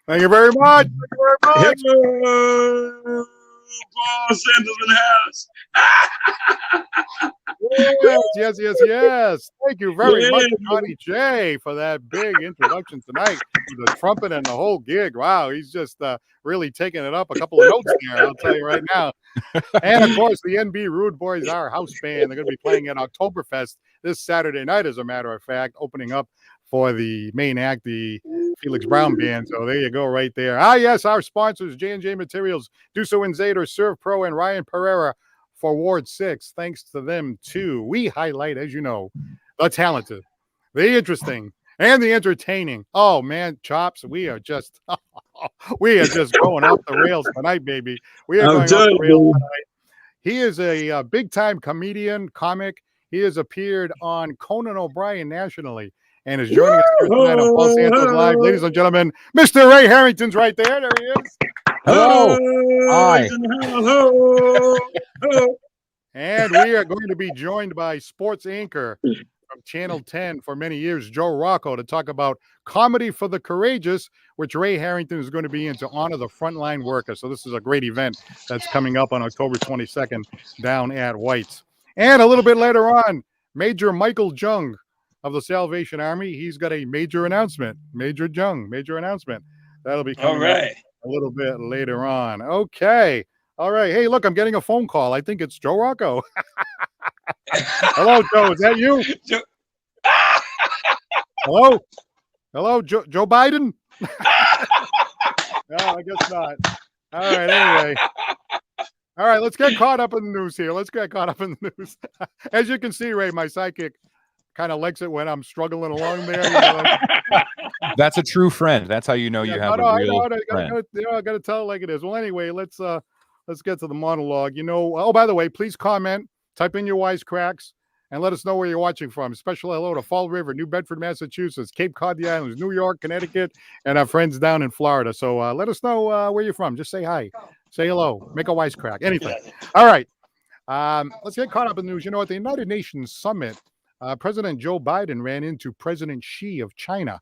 Thank you very much. Thank you very much. Hello. Paul Santos in the house. Yes. Thank you very much, Johnny J, for that big introduction tonight. The trumpet and the whole gig. Wow, he's just really taking it up a couple of notes there, I'll tell you right now. And, of course, the NB Rude Boys, our house band. They're going to be playing at Oktoberfest this Saturday night, as a matter of fact, opening up for the main act, the Felix Brown Band. So there you go right there. Yes, our sponsors, J&J Materials, Duso and Zader, Serve Pro, and Ryan Pereira for Ward 6. Thanks to them, too. We highlight, as you know, the talented, the interesting, and the entertaining. Oh, man, Chops, we are just going off the rails tonight, baby. We are going off the rails tonight. He is a big-time comedian, comic. He has appeared on Conan O'Brien nationally and is joining us here tonight on Paul Santos Live. Ladies and gentlemen, Mr. Ray Harrington's right there. There he is. Hello. Hi. And we are going to be joined by sports anchor from Channel 10 for many years, Joe Rocco, to talk about Comedy for the Courageous, which Ray Harrington is going to be in to honor the frontline workers. So this is a great event that's coming up on October 22nd down at White's. And a little bit later on, Major Michael Jung of the Salvation Army. He's got a major announcement. Major Jung, major announcement. That'll be coming up a little bit later on. Okay. All right. Hey, look, I'm getting a phone call. I think it's Joe Rocco. Hello, Joe. Is that you? Hello? Hello, Joe Biden? No, I guess not. All right. Anyway. All right. Let's get caught up in the news here. As you can see, Ray, my sidekick kind of likes it when I'm struggling along there. You know, like, that's a true friend. That's how you know you have a real friend. I got to tell it like it is. Well, anyway, let's get to the monologue. You know, oh, by the way, please comment, type in your wisecracks, and let us know where you're watching from. Special hello to Fall River, New Bedford, Massachusetts, Cape Cod, the Islands, New York, Connecticut, and our friends down in Florida. So let us know where you're from. Just say hi, say hello, make a wisecrack, anything. All right. Let's get caught up in the news. You know, at the United Nations Summit, President Joe Biden ran into President Xi of China.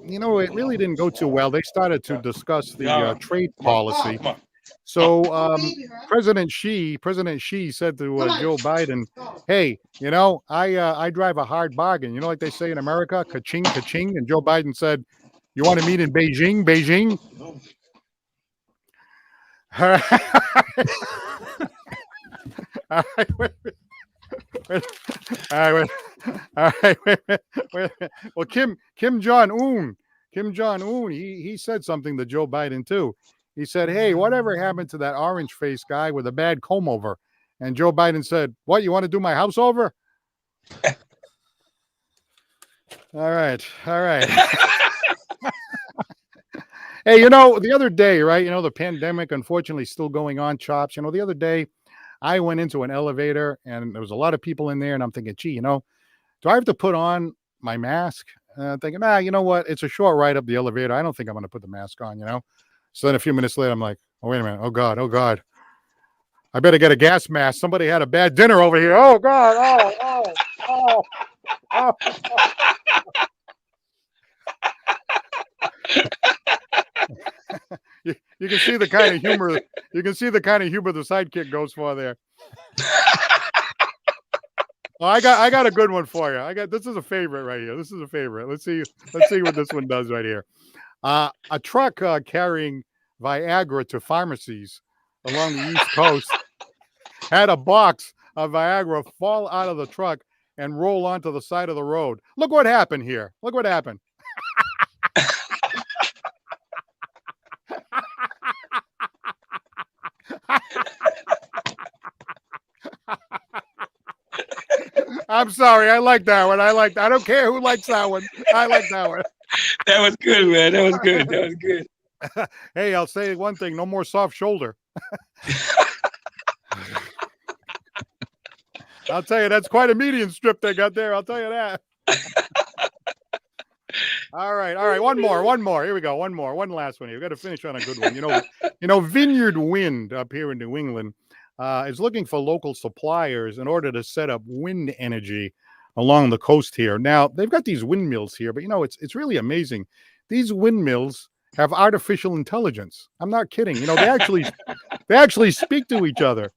You know, it really didn't go too well. They started to discuss the trade policy. So President Xi said to Joe Biden, hey, you know, I drive a hard bargain. You know, like they say in America, ka-ching, ka-ching. And Joe Biden said, you want to meet in Beijing? Beijing? All right. All right, wait. Well, Kim Jong-un, he said something to Joe Biden too. He said, hey, whatever happened to that orange-faced guy with a bad comb over? And Joe Biden said, what, you want to do my house over? All right. Hey, you know, the other day, right, you know, the pandemic, unfortunately, still going on, Chops. You know, the other day, I went into an elevator, and there was a lot of people in there, and I'm thinking, gee, you know, do I have to put on my mask? Thinking, you know what? It's a short ride up the elevator. I don't think I'm going to put the mask on, you know? So then a few minutes later, I'm like, oh, wait a minute. Oh, God. I better get a gas mask. Somebody had a bad dinner over here. Oh, God. Oh. You can see the kind of humor. You can see the kind of humor the sidekick goes for there. Well, I got a good one for you. This is a favorite right here. This is a favorite. Let's see what this one does right here. A truck carrying Viagra to pharmacies along the East Coast had a box of Viagra fall out of the truck and roll onto the side of the road. Look what happened here. Look what happened. I'm sorry. I like that one. I don't care who likes that one. I like that one. That was good, man. That was good. That was good. Hey, I'll say one thing. No more soft shoulder. I'll tell you, that's quite a median strip they got there. I'll tell you that. All right. One more. Here we go. One last one here. We got to finish on a good one. You know, Vineyard Wind up here in New England is looking for local suppliers in order to set up wind energy along the coast here. Now, they've got these windmills here, but it's really amazing. These windmills have artificial intelligence. I'm not kidding. They actually speak to each other.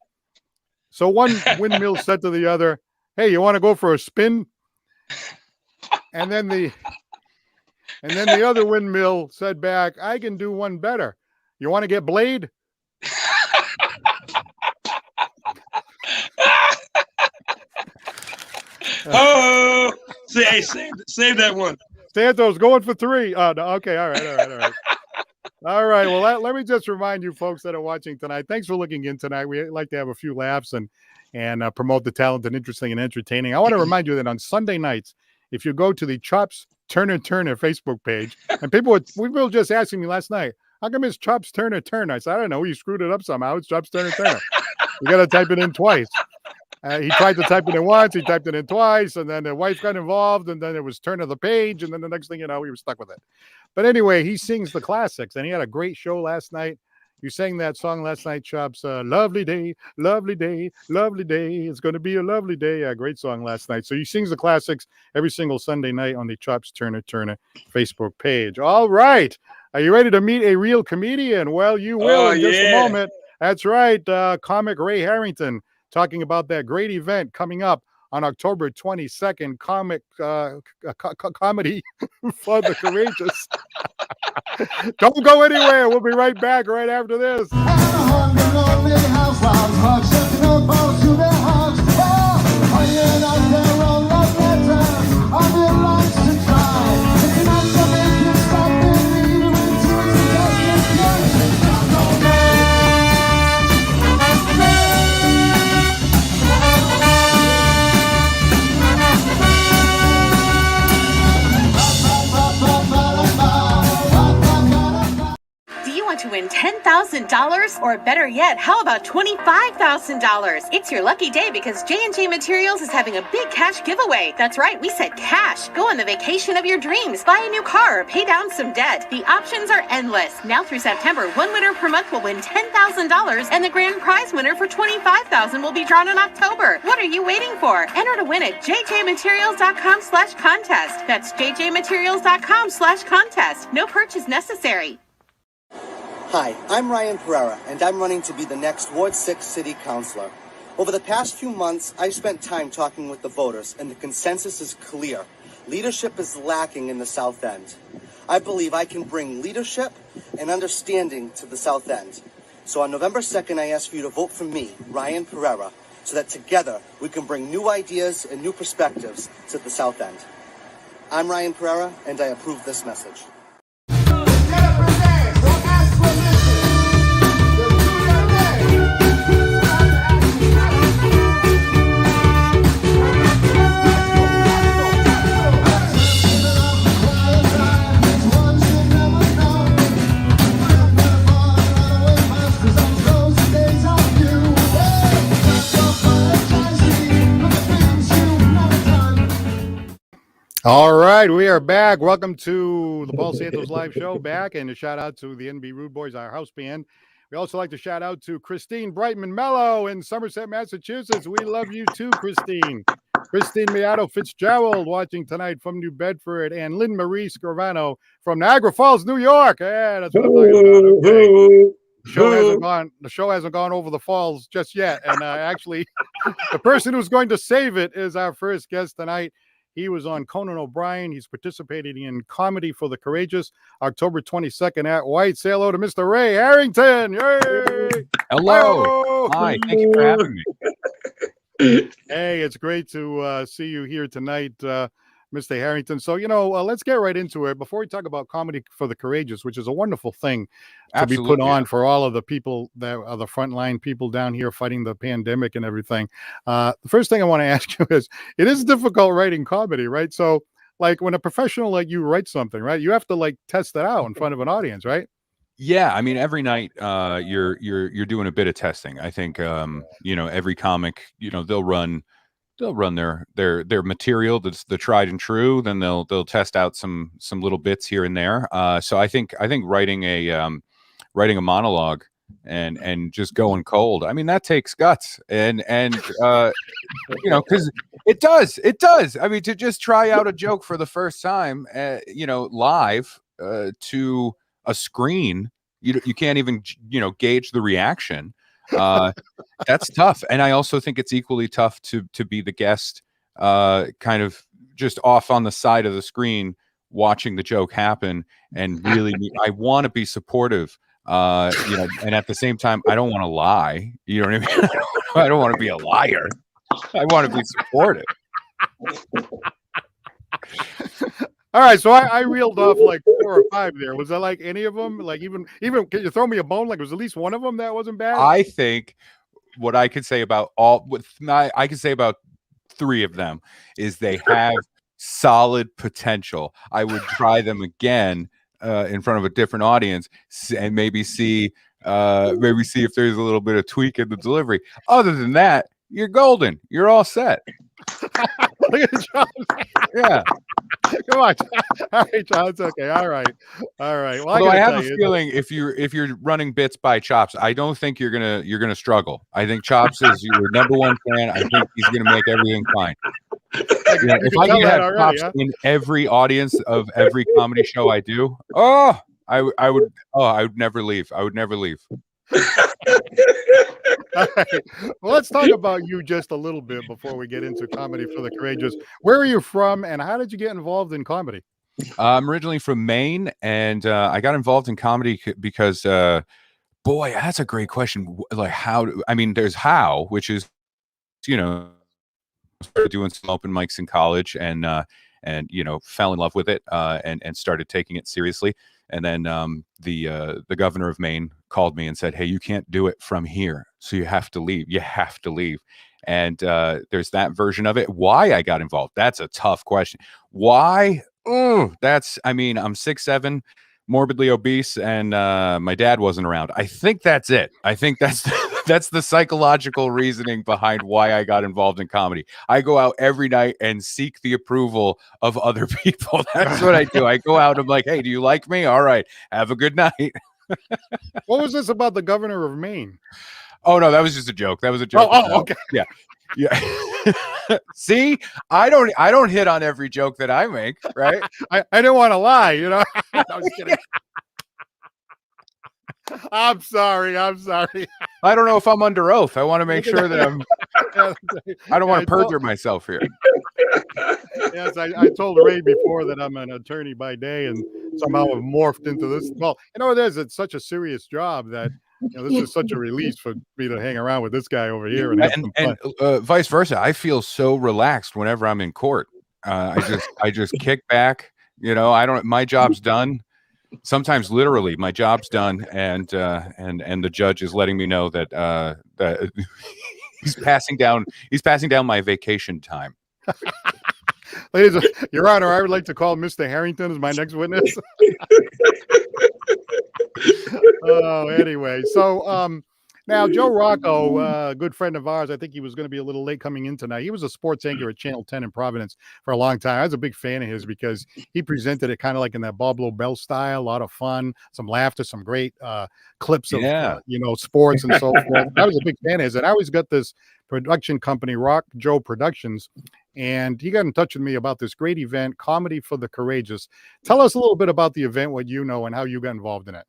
So one windmill said to the other, "Hey, you want to go for a spin?" And then the other windmill said back, "I can do one better. You want to get Blade?" Oh, save that one. Santos going for 3. Oh, no, okay, all right. All right. Well, let me just remind you folks that are watching tonight. Thanks for looking in tonight. We like to have a few laughs and promote the talented, interesting, and entertaining. I want to remind you that on Sunday nights, if you go to the Chops Turner Facebook page, and people were just asking me last night, how come it's Chops Turner? I said, I don't know. You screwed it up somehow. It's Chops Turner. You got to type it in twice. He tried to type it in once, he typed it in twice, and then the wife got involved, and then it was turn of the page, and then the next thing you know, we were stuck with it. But anyway, he sings the classics, and he had a great show last night. You sang that song last night, Chops. Lovely day, lovely day, lovely day. It's going to be a lovely day. Yeah, great song last night. So he sings the classics every single Sunday night on the Chops Turner Facebook page. All right. Are you ready to meet a real comedian? Well, you will in just a moment. That's right. Comic Ray Harrington, talking about that great event coming up on October 22nd, comedy for the courageous. Don't go anywhere. We'll be right back right after this. To win $10,000, or better yet, how about $25,000? It's your lucky day because J&J Materials is having a big cash giveaway. That's right, we said cash. Go on the vacation of your dreams, buy a new car, or pay down some debt. The options are endless. Now through September, one winner per month will win $10,000, and the grand prize winner for $25,000 will be drawn in October. What are you waiting for? Enter to win at jjmaterials.com/contest. That's jjmaterials.com/contest. No purchase necessary. Hi, I'm Ryan Pereira, and I'm running to be the next Ward 6 City Councilor. Over the past few months, I've spent time talking with the voters, and the consensus is clear. Leadership is lacking in the South End. I believe I can bring leadership and understanding to the South End. So on November 2nd, I ask for you to vote for me, Ryan Pereira, so that together we can bring new ideas and new perspectives to the South End. I'm Ryan Pereira, and I approve this message. All right, we are back. Welcome to the Paul Santos live show back, and a shout out to the NB Rude Boys, our house band. We also like to shout out to Christine Brightman Mello in Somerset, Massachusetts. We love you too, Christine. Christine Miato Fitzgerald watching tonight from New Bedford, and Lynn Marie Scrivano from Niagara Falls, New York. Yeah, that's what I'm talking about. Okay. The show hasn't gone over the falls just yet, and actually The person who's going to save it is our first guest tonight. He was on Conan O'Brien. He's participating in Comedy for the Courageous, October 22nd at White. Say hello to Mr. Ray Harrington. Yay! Hello. Hello. Hi. Thank you for having me. Hey, it's great to see you here tonight, Mr. Harrington. So, let's get right into it. Before we talk about Comedy for the Courageous, which is a wonderful thing to be put on for all of the people that are the frontline people down here fighting the pandemic and everything. The first thing I want to ask you is, it is difficult writing comedy, right? So, like when a professional like you writes something, right, you have to like test it out in front of an audience, right? Yeah, I mean, every night you're doing a bit of testing. I think every comic, they'll run their material that's the tried and true. Then they'll test out some little bits here and there. So I think writing a monologue and just going cold, I mean, that takes guts and because it does. I mean, to just try out a joke for the first time, live to a screen, you can't even gauge the reaction. That's tough. And I also think it's equally tough to be the guest, kind of just off on the side of the screen watching the joke happen. And really, I want to be supportive, and at the same time, I don't want to lie. You know what I mean? I don't want to be a liar. I want to be supportive. All right, so I reeled off like 4 or 5 there. Was that like any of them? Like even can you throw me a bone? Like was at least one of them that wasn't bad? I think what I could say about I could say about 3 of them is they have solid potential. I would try them again in front of a different audience and maybe see if there's a little bit of tweak in the delivery. Other than that, you're golden. You're all set. Look at John. Yeah. Come on. All right, John. It's okay. All right. Well, although I have a feeling if you're running bits by Chops, I don't think you're gonna struggle. I think Chops is your number one fan. I think he's gonna make everything fine. If I could have Chops in every audience of every comedy show I do, I would never leave. I would never leave. All right. Well, let's talk about you just a little bit before we get into Comedy for the Courageous. Where are you from, and how did you get involved in comedy? I'm originally from Maine, and I got involved in comedy because, boy, that's a great question. Like there's how, which is, started doing some open mics in college, and fell in love with it, and started taking it seriously. And then the governor of Maine called me and said, "Hey, you can't do it from here, so you have to leave. You have to leave." And there's that version of it. Why I got involved? That's a tough question. Why? I'm 6'7", morbidly obese, and my dad wasn't around. I think that's it. I think that's that's the psychological reasoning behind why I got involved in comedy. I go out every night and seek the approval of other people. That's what I do. I go out. I'm like, "Hey, do you like me? All right, have a good night." What was this about the governor of Maine? Oh no, that was just a joke. That was a joke. Oh, okay. Yeah. See, I don't hit on every joke that I make, right? I didn't want to lie, I was kidding. I'm sorry. I don't know if I'm under oath. I want to make sure that I don't want to perjure myself here. Yes, I told Ray before that I'm an attorney by day, and somehow I've morphed into this. Well, it's such a serious job that this is such a release for me to hang around with this guy over here, and vice versa. I feel so relaxed whenever I'm in court. I just kick back. My job's done. Sometimes literally my job's done, and the judge is letting me know that he's passing down my vacation time. Ladies, Your Honor, I would like to call Mr. Harrington as my next witness. Anyway, so now Joe Rocco, a good friend of ours, I think he was going to be a little late coming in tonight. He was a sports anchor at Channel 10 in Providence for a long time. I was a big fan of his because he presented it kind of like in that Bob Lobel style, a lot of fun, some laughter, some great clips of sports and so forth. I was a big fan of his, and I always got this production company, Rock Joe Productions, and he got in touch with me about this great event, Comedy for the Courageous. Tell us a little bit about the event, what you know, and how you got involved in it.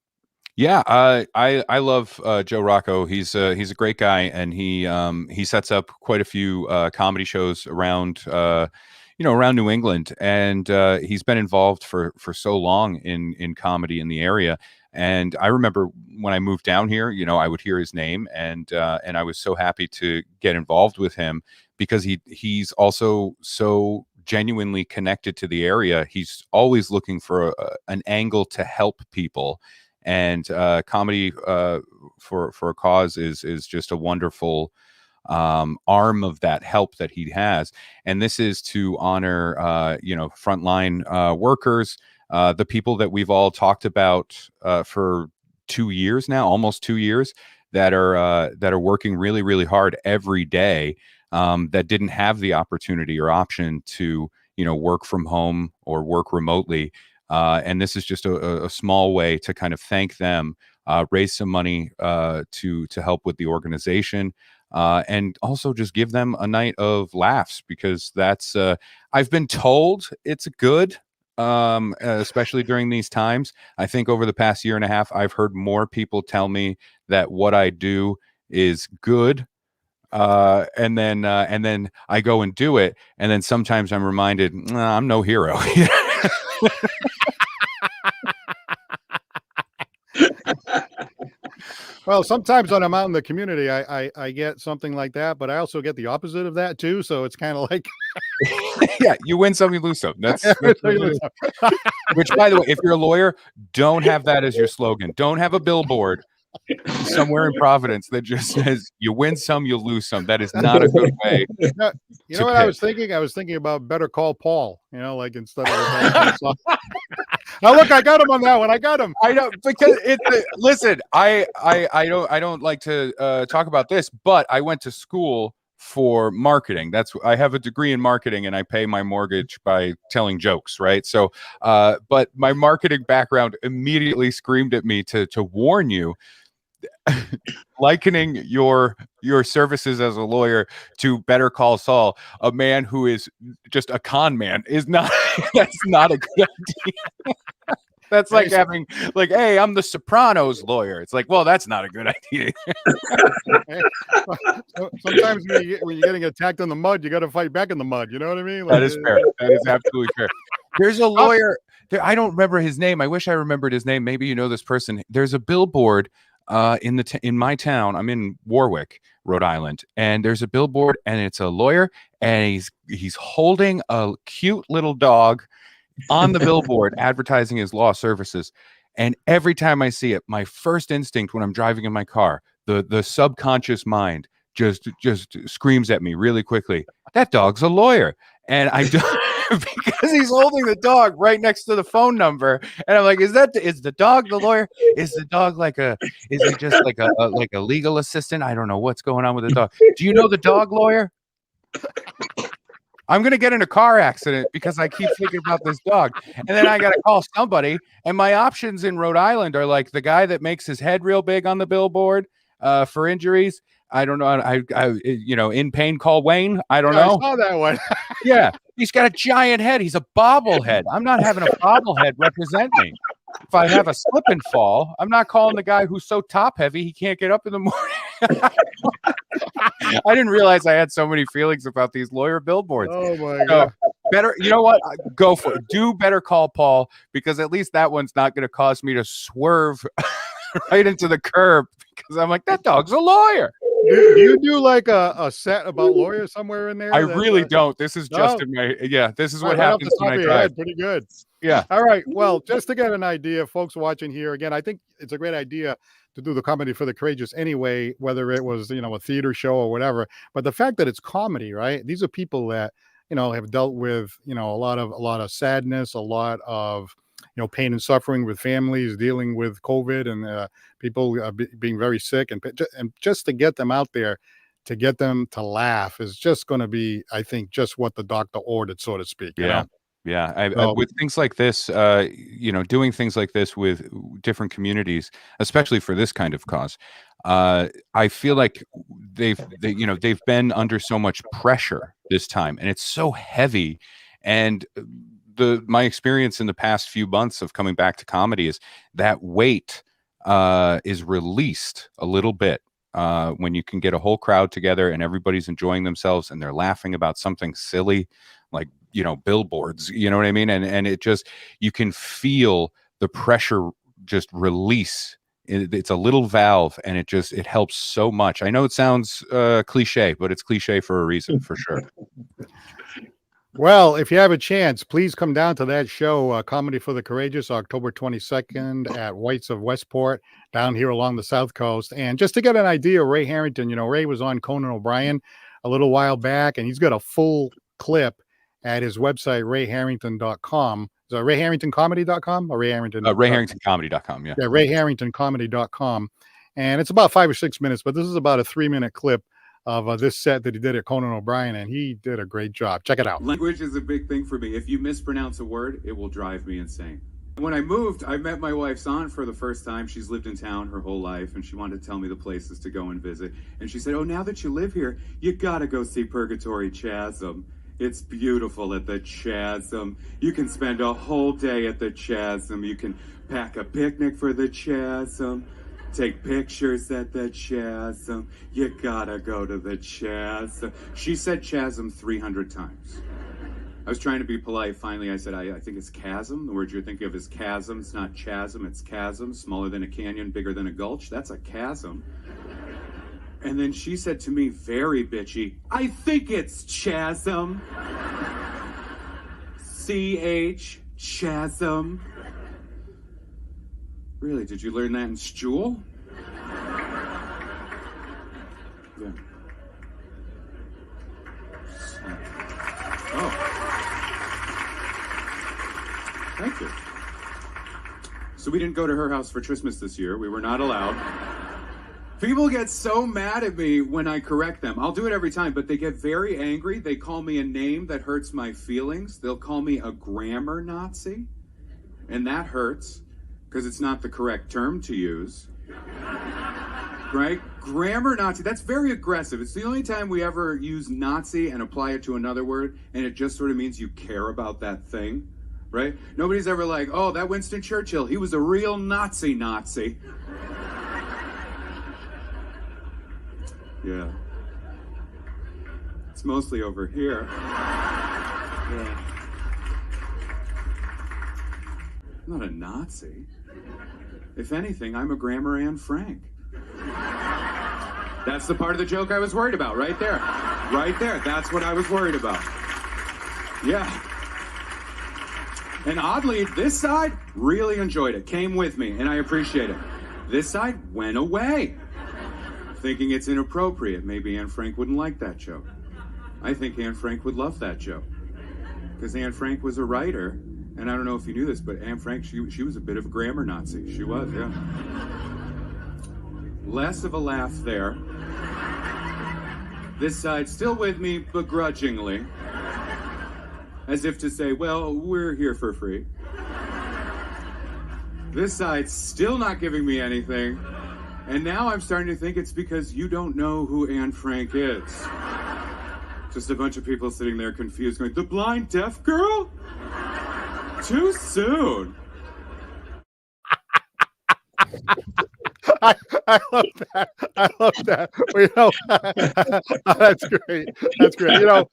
Yeah, I love Joe Rocco. He's a great guy, and he sets up quite a few comedy shows around around New England, and he's been involved for so long in comedy in the area. And I remember when I moved down here, I would hear his name, and I was so happy to get involved with him because he's also so genuinely connected to the area. He's always looking for an angle to help people, and comedy for a cause is just a wonderful arm of that help that he has. And this is to honor frontline workers, the people that we've all talked about for 2 years now, almost 2 years, that are working really, really hard every day, that didn't have the opportunity or option to work from home or work remotely. And this is just a small way to kind of thank them, raise some money to help with the organization, and also just give them a night of laughs, because that's I've been told it's good, especially during these times. I think over the past year and a half, I've heard more people tell me that what I do is good. And then I go and do it, and then sometimes I'm reminded, "Nah, I'm no hero." Well, sometimes when I'm out in the community, I get something like that, but I also get the opposite of that too. So it's kind of like, Yeah, you win some, you lose some. That's what it is. Which, by the way, if you're a lawyer, don't have that as your slogan. Don't have a billboard somewhere in Providence that just says you win some, you lose some. That is not a good way. you know what I was thinking? I was thinking about Better Call Paul, like instead of a now look, I got him on that one. I got him. I know, because listen, I don't like to talk about this, but I went to school for marketing. I have a degree in marketing, and I pay my mortgage by telling jokes, right? So but my marketing background immediately screamed at me to warn you, likening your services as a lawyer to Better Call Saul, a man who is just a con man, is not that's not a good idea. That's like having, like, hey, I'm the Sopranos lawyer. It's like, well, that's not a good idea. Sometimes when you're getting attacked in the mud, you got to fight back in the mud. You know what I mean? That is fair. That is absolutely fair. There's a lawyer. I don't remember his name. I wish I remembered his name. Maybe you know this person. There's a billboard in my town. I'm in Warwick, Rhode Island, and there's a billboard, and it's a lawyer, and he's holding a cute little dog on the billboard advertising his law services. And every time I see it, my first instinct when I'm driving in my car, the subconscious mind just screams at me really quickly, that dog's a lawyer. And I don't, because he's holding the dog right next to the phone number, and I'm like, is the dog the lawyer? Is the dog is he just like a legal assistant? I don't know what's going on with the dog. Do you know the dog lawyer? I'm going to get in a car accident because I keep thinking about this dog. And then I got to call somebody. And my options in Rhode Island are like the guy that makes his head real big on the billboard for injuries. I don't know. I in pain, call Wayne. I don't know. I saw that one. Yeah. He's got a giant head. He's a bobblehead. I'm not having a bobblehead represent me. If I have a slip and fall, I'm not calling the guy who's so top heavy he can't get up in the morning. I didn't realize I had so many feelings about these lawyer billboards. Oh my God. Better, you know what? Go for it. Do Better Call Paul, because at least that one's not going to cause me to swerve right into the curb, because I'm like, that dog's a lawyer. Do you do like a set about lawyers somewhere in there? I really don't. This is just in my, this is what happens when I drive. Pretty good. Yeah. All right. Well, just to get an idea, folks watching here, again, I think it's a great idea to do the comedy for the courageous anyway, whether it was, a theater show or whatever. But the fact that it's comedy, right? These are people that, have dealt with, a lot of sadness, a lot of, pain and suffering with families, dealing with COVID and people being very sick. And just to get them out there, to get them to laugh is just going to be, I think, just what the doctor ordered, so to speak. Yeah. Yeah. With things like this, doing things like this with different communities, especially for this kind of cause, I feel like they've been under so much pressure this time, and it's so heavy. And my experience in the past few months of coming back to comedy is that weight is released a little bit when you can get a whole crowd together and everybody's enjoying themselves and they're laughing about something silly, like, you know, billboards, you know what I mean? And it just, you can feel the pressure just release. It's a little valve, and it helps so much. I know it sounds cliche, but it's cliche for a reason, for sure. Well, if you have a chance, please come down to that show, Comedy for the Courageous, October 22nd at White's of Westport, down here along the South Coast. And just to get an idea, Ray Harrington, you know, Ray was on Conan O'Brien a little while back, and he's got a full clip at his website, rayharrington.com. Is that rayharringtoncomedy.com or Ray Harrington? rayharringtoncomedy.com, yeah. Yeah, rayharringtoncomedy.com. And it's about 5 or 6 minutes, but this is about a 3-minute clip of this set that he did at Conan O'Brien, and he did a great job. Check it out. Language is a big thing for me. If you mispronounce a word, it will drive me insane. When I moved, I met my wife's aunt for the first time. She's lived in town her whole life, and she wanted to tell me the places to go and visit. And she said, oh, now that you live here, you gotta go see Purgatory Chasm. It's beautiful at the Chasm. You can spend a whole day at the Chasm. You can pack a picnic for the Chasm. Take pictures at the Chasm. You gotta go to the Chasm. She said Chasm 300 times. I was trying to be polite. Finally, I said, I think it's chasm. The word you're thinking of is chasm. It's not chasm, it's chasm. Smaller than a canyon, bigger than a gulch. That's a chasm. And then she said to me, very bitchy, I think it's chasm. C-H, chasm. Really, did you learn that in school? Yeah. Oh. Thank you. So we didn't go to her house for Christmas this year. We were not allowed. People get so mad at me when I correct them. I'll do it every time, but they get very angry. They call me a name that hurts my feelings. They'll call me a grammar Nazi, and that hurts because it's not the correct term to use. Right? Grammar Nazi, that's very aggressive. It's the only time we ever use Nazi and apply it to another word, and it just sort of means you care about that thing, right? Nobody's ever like, oh, that Winston Churchill, he was a real Nazi. Yeah. It's mostly over here. Yeah. I'm not a Nazi. If anything, I'm a Grammar Anne Frank. That's the part of the joke I was worried about, right there. Right there. That's what I was worried about. Yeah. And oddly, this side really enjoyed it, came with me, and I appreciate it. This side went away, thinking it's inappropriate. Maybe Anne Frank wouldn't like that joke. I think Anne Frank would love that joke, because Anne Frank was a writer, and I don't know if you knew this, but Anne Frank, she was a bit of a grammar Nazi. She was, yeah. Less of a laugh there. This side still with me begrudgingly, as if to say, well, we're here for free. This side still not giving me anything, and now I'm starting to think it's because you don't know who Anne Frank is. Just a bunch of people sitting there confused going, the blind deaf girl? Too soon. I love that. I love that. Well, you know, that's great. That's great. You know,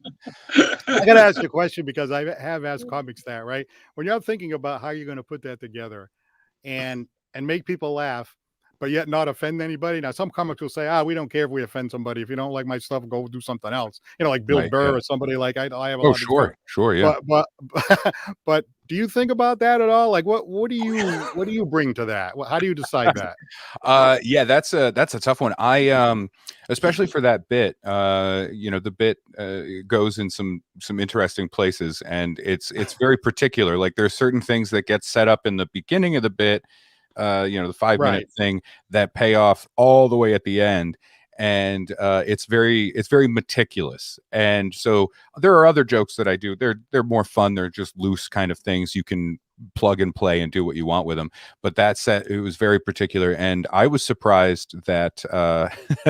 I got to ask you a question, because I have asked comics that, right? When you're thinking about how you're going to put that together and make people laugh, but yet not offend anybody. Now, some comics will say, we don't care if we offend somebody. If you don't like my stuff, go do something else. You know, like Bill Burr or somebody like I have a lot of sure, yeah. But do you think about that at all? Like, what do you bring to that? How do you decide that? Yeah, that's a tough one. I especially for that bit, you know, the bit goes in some interesting places, and it's very particular. Like, there's certain things that get set up in the beginning of the bit, you know, the 5-minute thing, that pay off all the way at the end. And it's very meticulous. And so there are other jokes that I do. They're more fun. They're just loose kind of things. You can plug and play and do what you want with them. But that set, it was very particular, and I was surprised that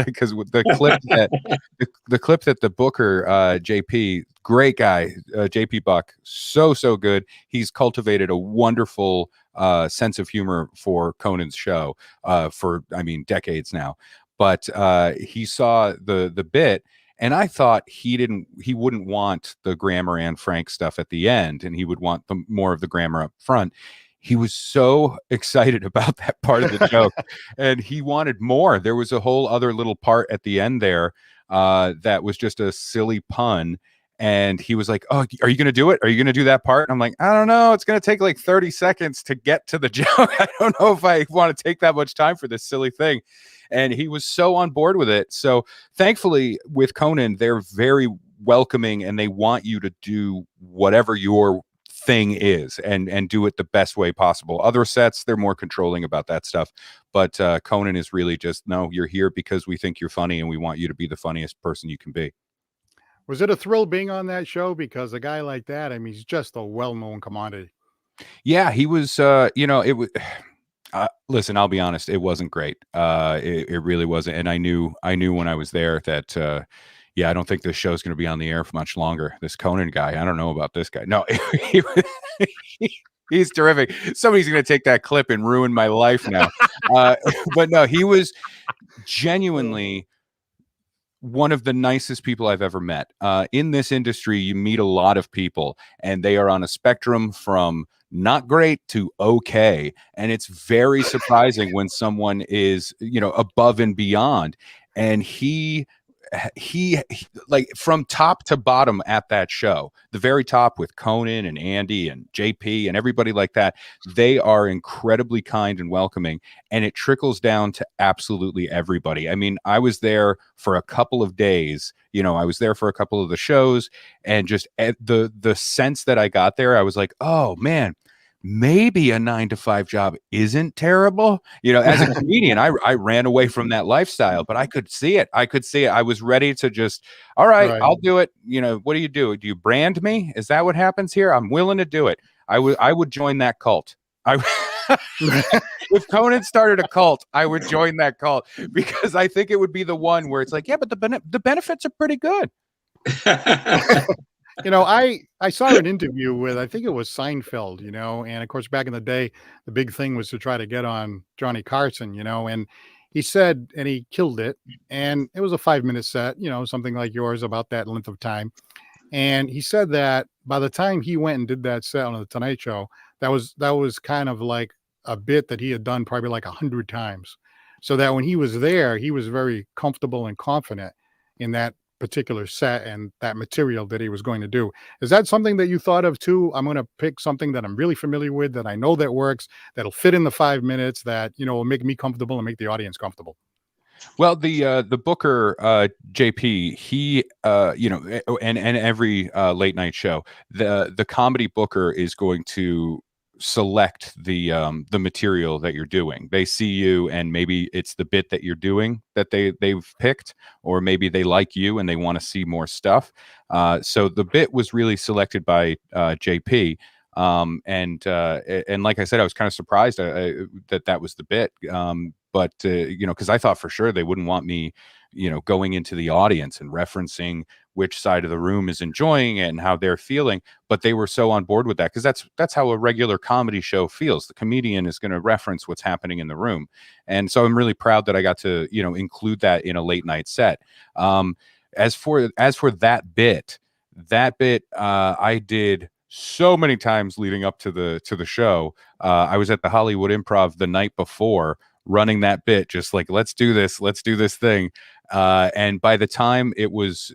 because the clip that the booker JP, great guy, JP Buck, so good. He's cultivated a wonderful sense of humor for Conan's show for, I mean, decades now. But he saw the bit, and I thought he wouldn't want the grammar and Frank stuff at the end, and he would want more of the grammar up front. He was so excited about that part of the joke, and he wanted more. There was a whole other little part at the end there that was just a silly pun. And he was like, "Oh, are you going to do it? Are you going to do that part?" And I'm like, "I don't know. It's going to take like 30 seconds to get to the joke. I don't know if I want to take that much time for this silly thing." And he was so on board with it. So thankfully with Conan, they're very welcoming, and they want you to do whatever your thing is and do it the best way possible. Other sets, they're more controlling about that stuff. But Conan is really just, no, you're here because we think you're funny, and we want you to be the funniest person you can be. Was it a thrill being on that show? Because a guy like that, I mean, he's just a well-known commodity. Yeah, he was, it was, listen, I'll be honest, it wasn't great. It really wasn't. And I knew when I was there that, I don't think this show's going to be on the air for much longer. This Conan guy, I don't know about this guy. No, he's terrific. Somebody's going to take that clip and ruin my life now. But no, he was genuinely one of the nicest people I've ever met. In this industry, you meet a lot of people, and they are on a spectrum from not great to okay. And it's very surprising when someone is, above and beyond. And he like from top to bottom at that show, the very top with Conan and Andy and JP and everybody like that, they are incredibly kind and welcoming, and it trickles down to absolutely everybody. I mean, I was there for a couple of days, I was there for a couple of the shows, and just the sense that I got there, I was like, oh man, maybe a 9-to-5 job isn't terrible. As a comedian, I ran away from that lifestyle, but I could see it. I was ready to just, all right, I'll do it. What do? Do you brand me? Is that what happens here? I'm willing to do it. I would join that cult. If Conan started a cult, I would join that cult, because I think it would be the one where it's like, yeah, but the benefits are pretty good. I saw an interview with, I think it was Seinfeld, and of course, back in the day, the big thing was to try to get on Johnny Carson, and he said, and he killed it. And it was a 5-minute set, something like yours, about that length of time. And he said that by the time he went and did that set on the Tonight Show, that was kind of like a bit that he had done probably like 100 times. So that when he was there, he was very comfortable and confident in that particular set and that material that he was going to do. Is that something that you thought of too? I'm going to pick something that I'm really familiar with, that I know that works, that'll fit in the 5 minutes, that will make me comfortable and make the audience comfortable. Well, the booker JP, he and every late night show, the comedy booker is going to select the material that you're doing. They see you, and maybe it's the bit that you're doing that they've picked, or maybe they like you and they want to see more stuff. So the bit was really selected by JP. And like I said, I was kind of surprised that was the bit. But because I thought for sure they wouldn't want me, going into the audience and referencing which side of the room is enjoying it and how they're feeling. But they were so on board with that, because that's how a regular comedy show feels. The comedian is going to reference what's happening in the room. And so I'm really proud that I got to, include that in a late night set. As for that bit, I did so many times leading up to the show. I was at the Hollywood Improv the night before, running that bit, just like, let's do this thing. And by the time it was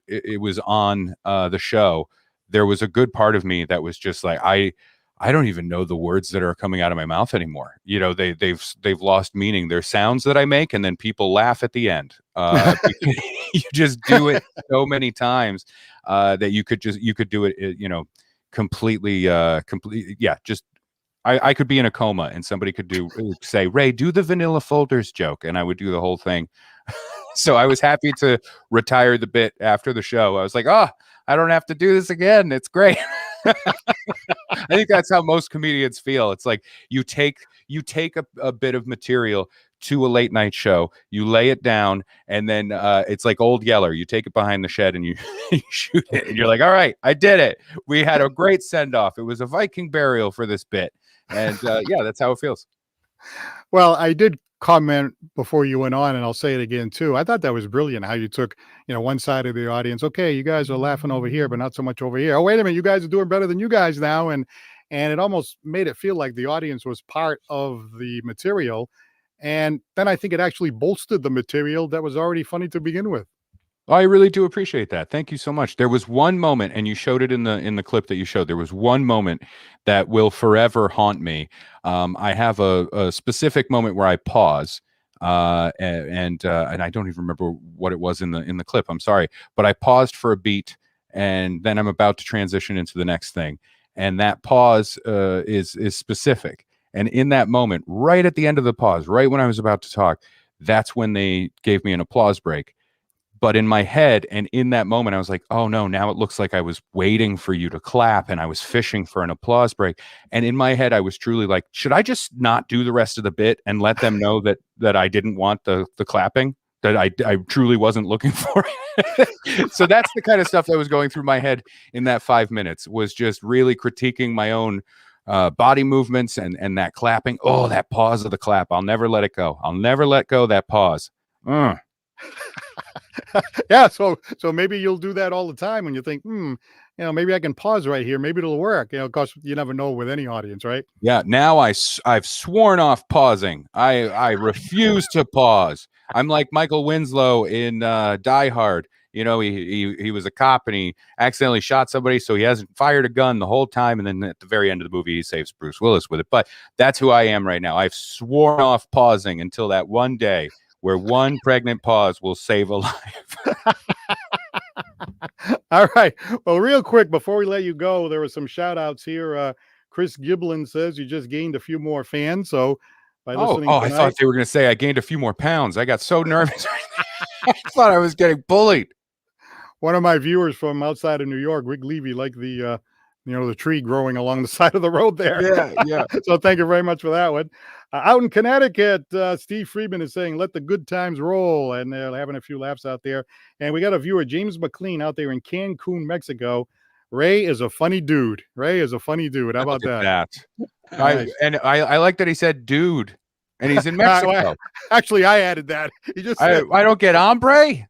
on the show, there was a good part of me that was just like, I don't even know the words that are coming out of my mouth anymore. They've lost meaning. They're sounds that I make, and then people laugh at the end. You just do it so many times that you could do it, completely. Yeah, just. I could be in a coma, and somebody could say, Ray, do the vanilla folders joke, and I would do the whole thing. So I was happy to retire the bit after the show. I was like, oh, I don't have to do this again. It's great. I I think that's how most comedians feel. It's like you take a bit of material to a late night show, you lay it down, and then it's like Old Yeller. You take it behind the shed and you, you shoot it, and you're like, all right, I did it. We had a great send off. It was a Viking burial for this bit, and yeah, that's how it feels. Well, I did comment before you went on, and I'll say it again too. I thought that was brilliant how you took, one side of the audience. Okay, you guys are laughing over here, but not so much over here. Oh, wait a minute, you guys are doing better than you guys now, and it almost made it feel like the audience was part of the material. And then I think it actually bolstered the material that was already funny to begin with. I really do appreciate that. Thank you so much. There was one moment, and you showed it in the clip that you showed. There was one moment that will forever haunt me. I have a specific moment where I pause, and I don't even remember what it was in the clip. I'm sorry, but I paused for a beat, and then I'm about to transition into the next thing, and that pause is specific. And in that moment, right at the end of the pause, right when I was about to talk, that's when they gave me an applause break. But in my head and in that moment, I was like, oh no, now it looks like I was waiting for you to clap and I was fishing for an applause break. And in my head, I was truly like, should I just not do the rest of the bit and let them know that I didn't want the clapping, that I truly wasn't looking for it? So that's the kind of stuff that was going through my head in that 5 minutes, was just really critiquing my own body movements and that clapping. Oh, that pause of the clap. I'll never let it go. I'll never let go that pause. Yeah, so maybe you'll do that all the time when you think, maybe I can pause right here. Maybe it'll work. Of course, you never know with any audience, right? Yeah. Now I've sworn off pausing. I refuse to pause. I'm like Michael Winslow in Die Hard. He was a cop and he accidentally shot somebody, so he hasn't fired a gun the whole time. And then at the very end of the movie, he saves Bruce Willis with it. But that's who I am right now. I've sworn off pausing until that one day where one pregnant pause will save a life. All right. Well, real quick, before we let you go, there were some shout outs here. Chris Giblin says you just gained a few more fans. So by listening tonight, I thought they were going to say I gained a few more pounds. I got so nervous. I thought I was getting bullied. One of my viewers from outside of New York, Rick Levy, liked the the tree growing along the side of the road there. Yeah. So thank you very much for that one. Out in Connecticut, Steve Friedman is saying, let the good times roll. And they're having a few laughs out there. And we got a viewer, James McLean, out there in Cancun, Mexico. Ray is a funny dude. How about that? Nice. I like that he said dude. And he's in Mexico. Actually, I added that. He just said, I don't get hombre.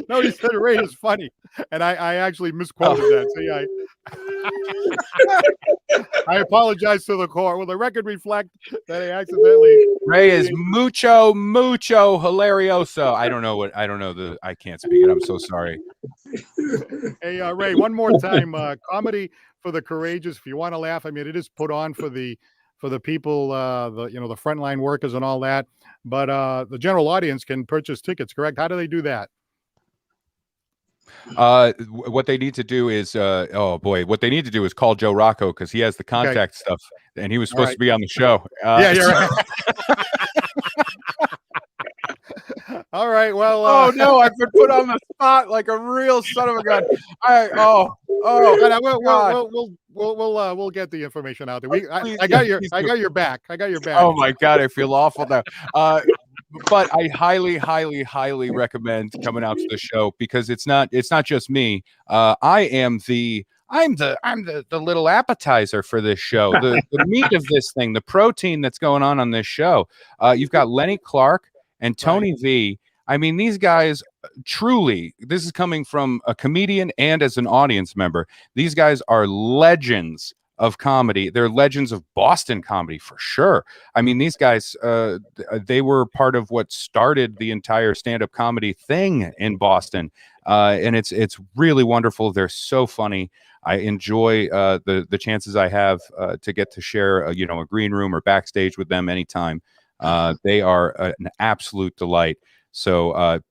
No, he said Ray is funny, and I actually misquoted that. So I apologize to the court. Will the record reflect that I accidentally? Ray is mucho hilarioso. I can't speak it. I'm so sorry. Hey, Ray, one more time. Comedy for the courageous. If you want to laugh, I mean, it is put on for the people, the frontline workers and all that. But the general audience can purchase tickets, correct? How do they do that? What they need to do is call Joe Rocco, because he has the contact stuff, and he was supposed to be on the show. Yeah, you're right. All right. Well, oh no, I've been put on the spot like a real son of a gun. We'll get the information out there. I got your back. Oh my God, I feel awful now. But I highly, highly, highly recommend coming out to the show, because it's not just me. I'm the little appetizer for this show. The meat of this thing, the protein that's going on this show. You've got Lenny Clark and Tony V. I mean, these guys truly, this is coming from a comedian and as an audience member. These guys are legends of comedy. They're legends of Boston comedy for sure. I mean, these guys, they were part of what started the entire stand-up comedy thing in Boston. And it's really wonderful. They're so funny. I enjoy the chances I have to get to share a green room or backstage with them anytime. They are an absolute delight. So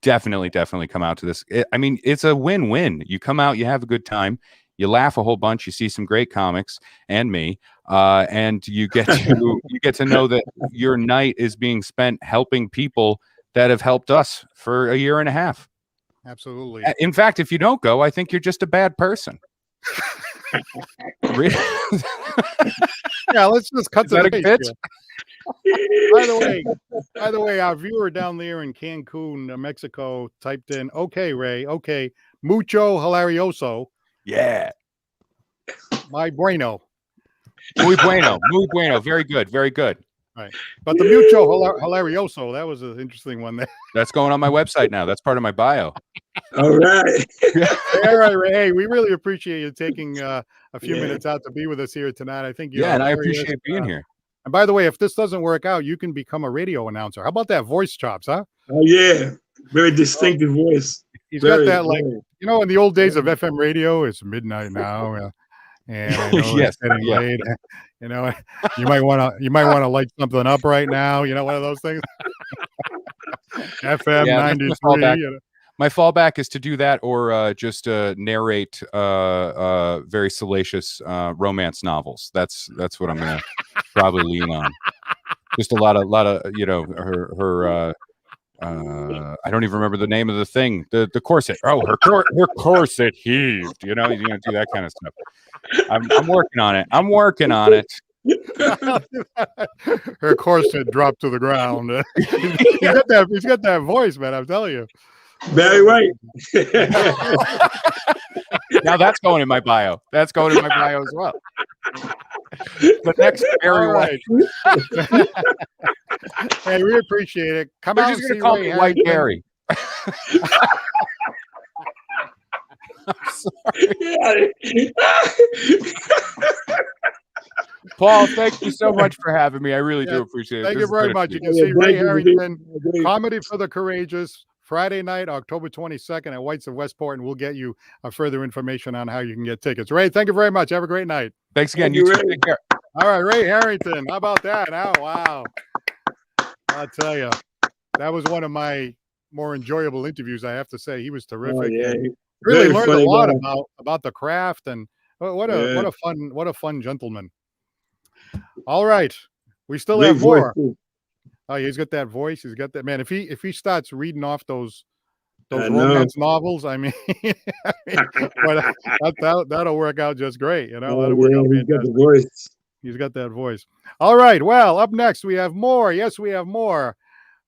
definitely come out to this. It's a win-win. You come out, you have a good time, you laugh a whole bunch, you see some great comics and me, and you get to know that your night is being spent helping people that have helped us for a year and a half. Absolutely. In fact, if you don't go, I think you're just a bad person. Yeah, let's just cut Is to that the a chase bit? here. By the way, our viewer down there in Cancun, Mexico, typed in, "Okay, Ray, okay, mucho hilarioso, Yeah. my bueno." Muy bueno. Muy bueno. Very good. Very good. Right. But the mucho hilarioso, that was an interesting one there. That's going on my website now. That's part of my bio. All right. All right, Ray. Hey, we really appreciate you taking a few Yeah. minutes out to be with us here tonight. I think you're Yeah, and I hilarious. appreciate being here. And by the way, if this doesn't work out, you can become a radio announcer. How about that voice chops, huh? Oh yeah. Very distinctive voice. He's Very, got that, like, very. you know, in the old days of FM radio, it's midnight now, and I know Yes, it's getting yeah. late. You know, you might want to light something up right now. You know, one of those things. FM Yeah, that's my 93. fallback. You know. My fallback is to do that or just narrate very salacious romance novels. That's what I'm gonna probably lean on. Just a lot of you know, her I don't even remember the name of the thing. The corset. Oh, her corset heaved. You know, you're gonna do that kind of stuff. I'm working on it. I'm working on it. Her corset dropped to the ground. He's got that voice, man. I'm telling you. Very right. Now that's going in my bio. That's going in my bio as well. The next Barry All White. right. Hey, we appreciate it. Come They're out just and gonna see call Ray me White Harrington. Barry. I'm sorry. Paul, thank you so much for having me. I really do appreciate it. Thank This you has very been a much. You treat. can see Ray Thank you. Harrington, Great. Comedy for the Courageous, Friday night, October 22nd at White's of Westport, and we'll get you further information on how you can get tickets. Ray, thank you very much. Have a great night. Thanks again. Thank You you, too. Ray. Take care. All right, Ray Harrington. How about that? Oh, wow. I'll tell you, that was one of my more enjoyable interviews, I have to say. He was terrific. Oh, yeah. And really Very learned a funny lot guy. about the craft, and what Yeah. a fun gentleman. All right. We still Great have more. voice, too. Oh, he's got that voice. He's got that, man. If he starts reading off those I know. romance novels, I mean, but that'll work out just great. You know, Oh, that'll work yeah, out he's got fantastic. the voice. He's got that voice. All right. Well, up next we have more. Yes, we have more.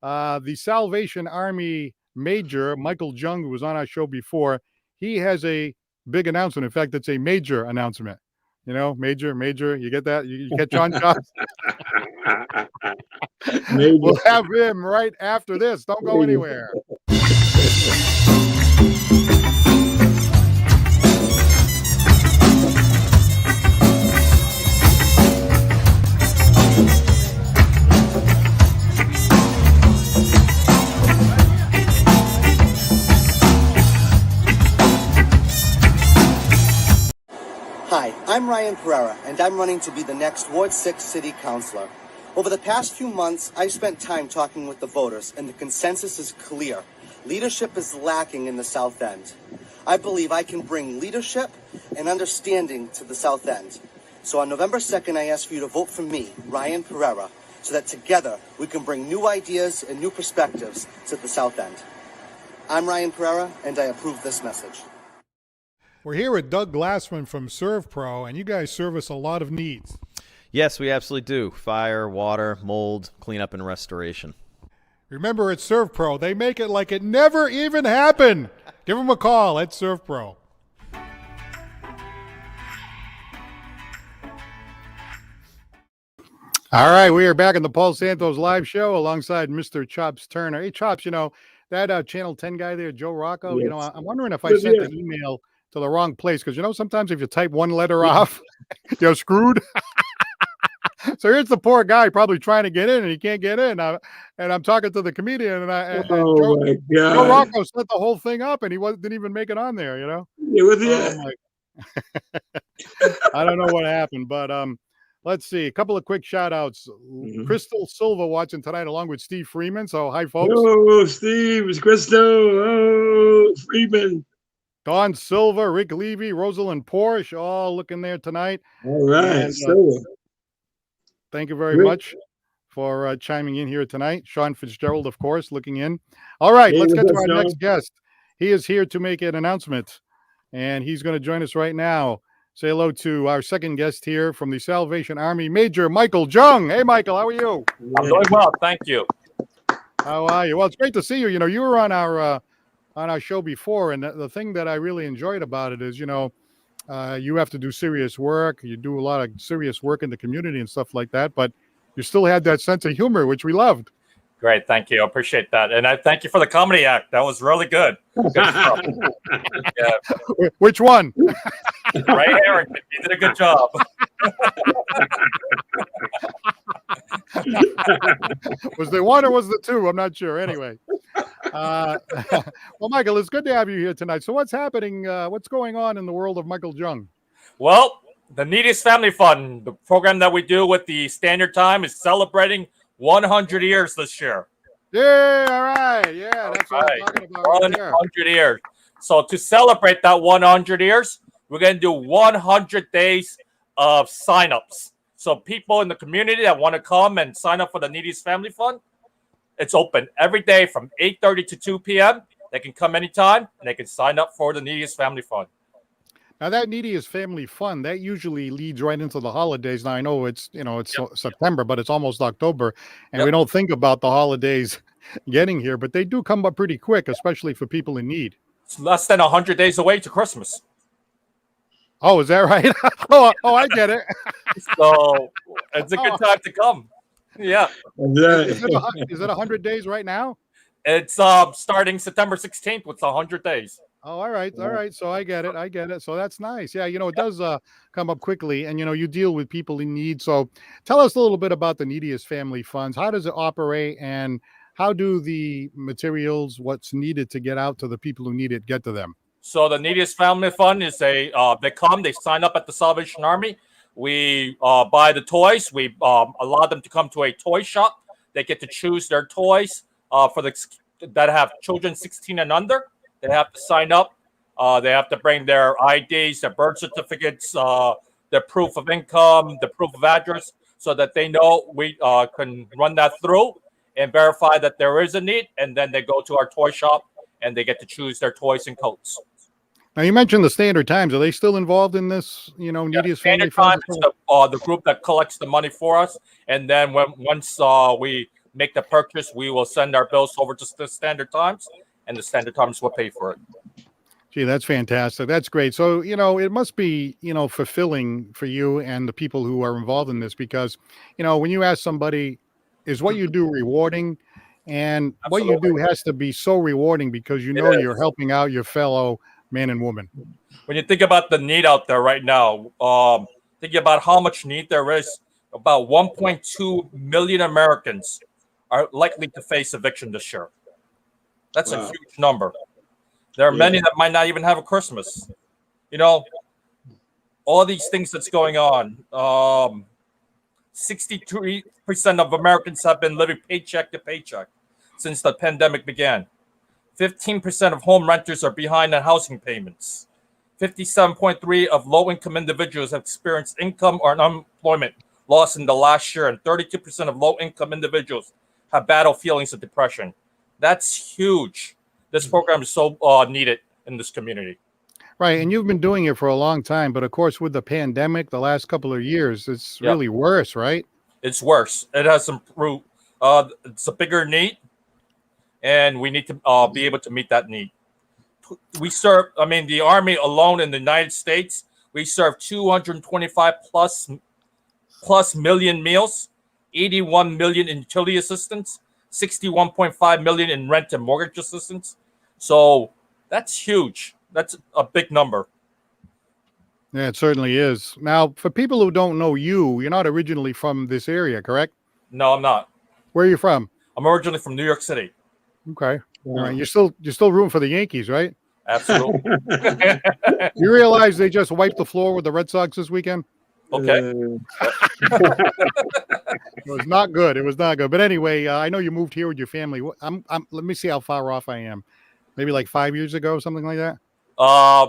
The Salvation Army Major Michael Jung, who was on our show before, he has a big announcement. In fact, it's a major announcement. You know, major. You get that? You catch on, Josh? We'll have him right after this. Don't go anywhere. Hi, I'm Ryan Pereira, and I'm running to be the next Ward 6 City Councilor. Over the past few months, I've spent time talking with the voters, and the consensus is clear. Leadership is lacking in the South End. I believe I can bring leadership and understanding to the South End. So on November 2nd, I ask for you to vote for me, Ryan Pereira, so that together we can bring new ideas and new perspectives to the South End. I'm Ryan Pereira, and I approve this message. We're here with Doug Glassman from ServPro, and you guys service a lot of needs. Yes, we absolutely do. Fire, water, mold, cleanup, and restoration. Remember, at ServPro, they make it like it never even happened. Give them a call at ServPro. All right, we are back in the Paul Santos live show alongside Mr. Chops Turner. Hey, Chops, you know, that Channel 10 guy there, Joe Rocco, you know, I'm wondering if I sent the email to the wrong place, because, you know, sometimes if you type one letter off, you're screwed. So here's the poor guy probably trying to get in, and he can't get in. And I'm talking to the comedian, and Oh, my God. Joe Rocco set the whole thing up, and he didn't even make it on there, you know? Yeah, what's that? I don't know what happened, but let's see. A couple of quick shout outs. Crystal Silva watching tonight along with Steve Freeman. So hi, folks. Oh, Steve, it's Crystal. Oh, Freeman. Don Silva, Rick Levy, Rosalind Porsche, all looking there tonight. All right. And, Silva. thank you very much for chiming in here tonight. Sean Fitzgerald, of course, looking in. All right, let's get to our next guest. He is here to make an announcement, and he's going to join us right now. say hello to our second guest here from the Salvation Army, Major Michael Jung. Hey, Michael, how are you? I'm doing well, thank you. How are you? Well, it's great to see you. You know, you were on our show before, and the thing that I really enjoyed about it is, you know, you have to do serious work. You do a lot of serious work in the community and stuff like that, but you still had that sense of humor, which we loved. Great, thank you. I appreciate that. And I thank you for the comedy act. That was really good. Good stuff. Yeah. Which one? Ray Harrington, you did a good job. Was there one or was there two? I'm not sure. Anyway. Well, Michael, it's good to have you here tonight. So what's happening? What's going on in the world of Michael Jung? Well, the Neediest Family Fund, the program that we do with the Standard Time, is celebrating 100 years this year. Yeah, all right. Yeah, that's what I'm talking about. 100 years. So to celebrate that 100 years, we're going to do 100 days of signups. So people in the community that want to come and sign up for the Neediest Family Fund, it's open every day from 8:30 to 2 p.m. They can come anytime, and they can sign up for the Neediest Family Fund. Now, that Neediest Family Fund, that usually leads right into the holidays. Now, I know it's, you know, it's September, but it's almost October, and we don't think about the holidays getting here, but they do come up pretty quick, especially for people in need. It's less than 100 days away to Christmas. Oh, is that right? oh, I get it. So it's a good time to come. Yeah. Is it 100 days right now? It's starting September 16th with 100 days. Oh, all right. So I get it. So that's nice. Yeah, you know, it does come up quickly, and you know, you deal with people in need. So tell us a little bit about the Neediest Family Funds. How does it operate, and how do the materials, what's needed to get out to the people who need it, get to them? So the Neediest Family Fund is they sign up at the Salvation Army. We buy the toys. We allow them to come to a toy shop. They get to choose their toys that have children 16 and under. They have to sign up. They have to bring their IDs, their birth certificates, their proof of income, the proof of address, so that they know we can run that through and verify that there is a need. And then they go to our toy shop and they get to choose their toys and coats. Now, you mentioned the Standard Times. Are they still involved in this, you know, Neediest Family Fund? Standard Times is the group that collects the money for us. And then once we make the purchase, we will send our bills over to the Standard Times, and the Standard Times will pay for it. Gee, that's fantastic. That's great. So, you know, it must be, you know, fulfilling for you and the people who are involved in this, because, you know, when you ask somebody, is what you do rewarding? And Absolutely. What you do has to be so rewarding, because you know you're helping out your fellow man and woman. When you think about the need out there right now, think about how much need there is. About 1.2 million Americans are likely to face eviction this year. That's a huge number. There are many that might not even have a Christmas. You know, all these things that's going on. 63% of Americans have been living paycheck to paycheck since the pandemic began. 15% of home renters are behind on housing payments. 57.3% of low-income individuals have experienced income or unemployment loss in the last year, and 32% of low-income individuals have battled feelings of depression. That's huge. This program is so needed in this community. Right, and you've been doing it for a long time, but of course, with the pandemic, the last couple of years, it's really worse, right? It's worse. It has improved. It's a bigger need, and we need to be able to meet that need. We serve, the Army alone in the United States, we serve 225 plus million meals, 81 million in utility assistance, 61.5 million in rent and mortgage assistance. So that's huge. That's a big number. Yeah, it certainly is. Now, for people who don't know you, you're not originally from this area, correct? No, I'm not. Where are you from? I'm originally from New York City. Okay. All right. You're still rooting for the Yankees, right? Absolutely. You realize they just wiped the floor with the Red Sox this weekend? Okay. It was not good. It was not good. But anyway, I know you moved here with your family. Let me see how far off I am. Maybe like 5 years ago, something like that.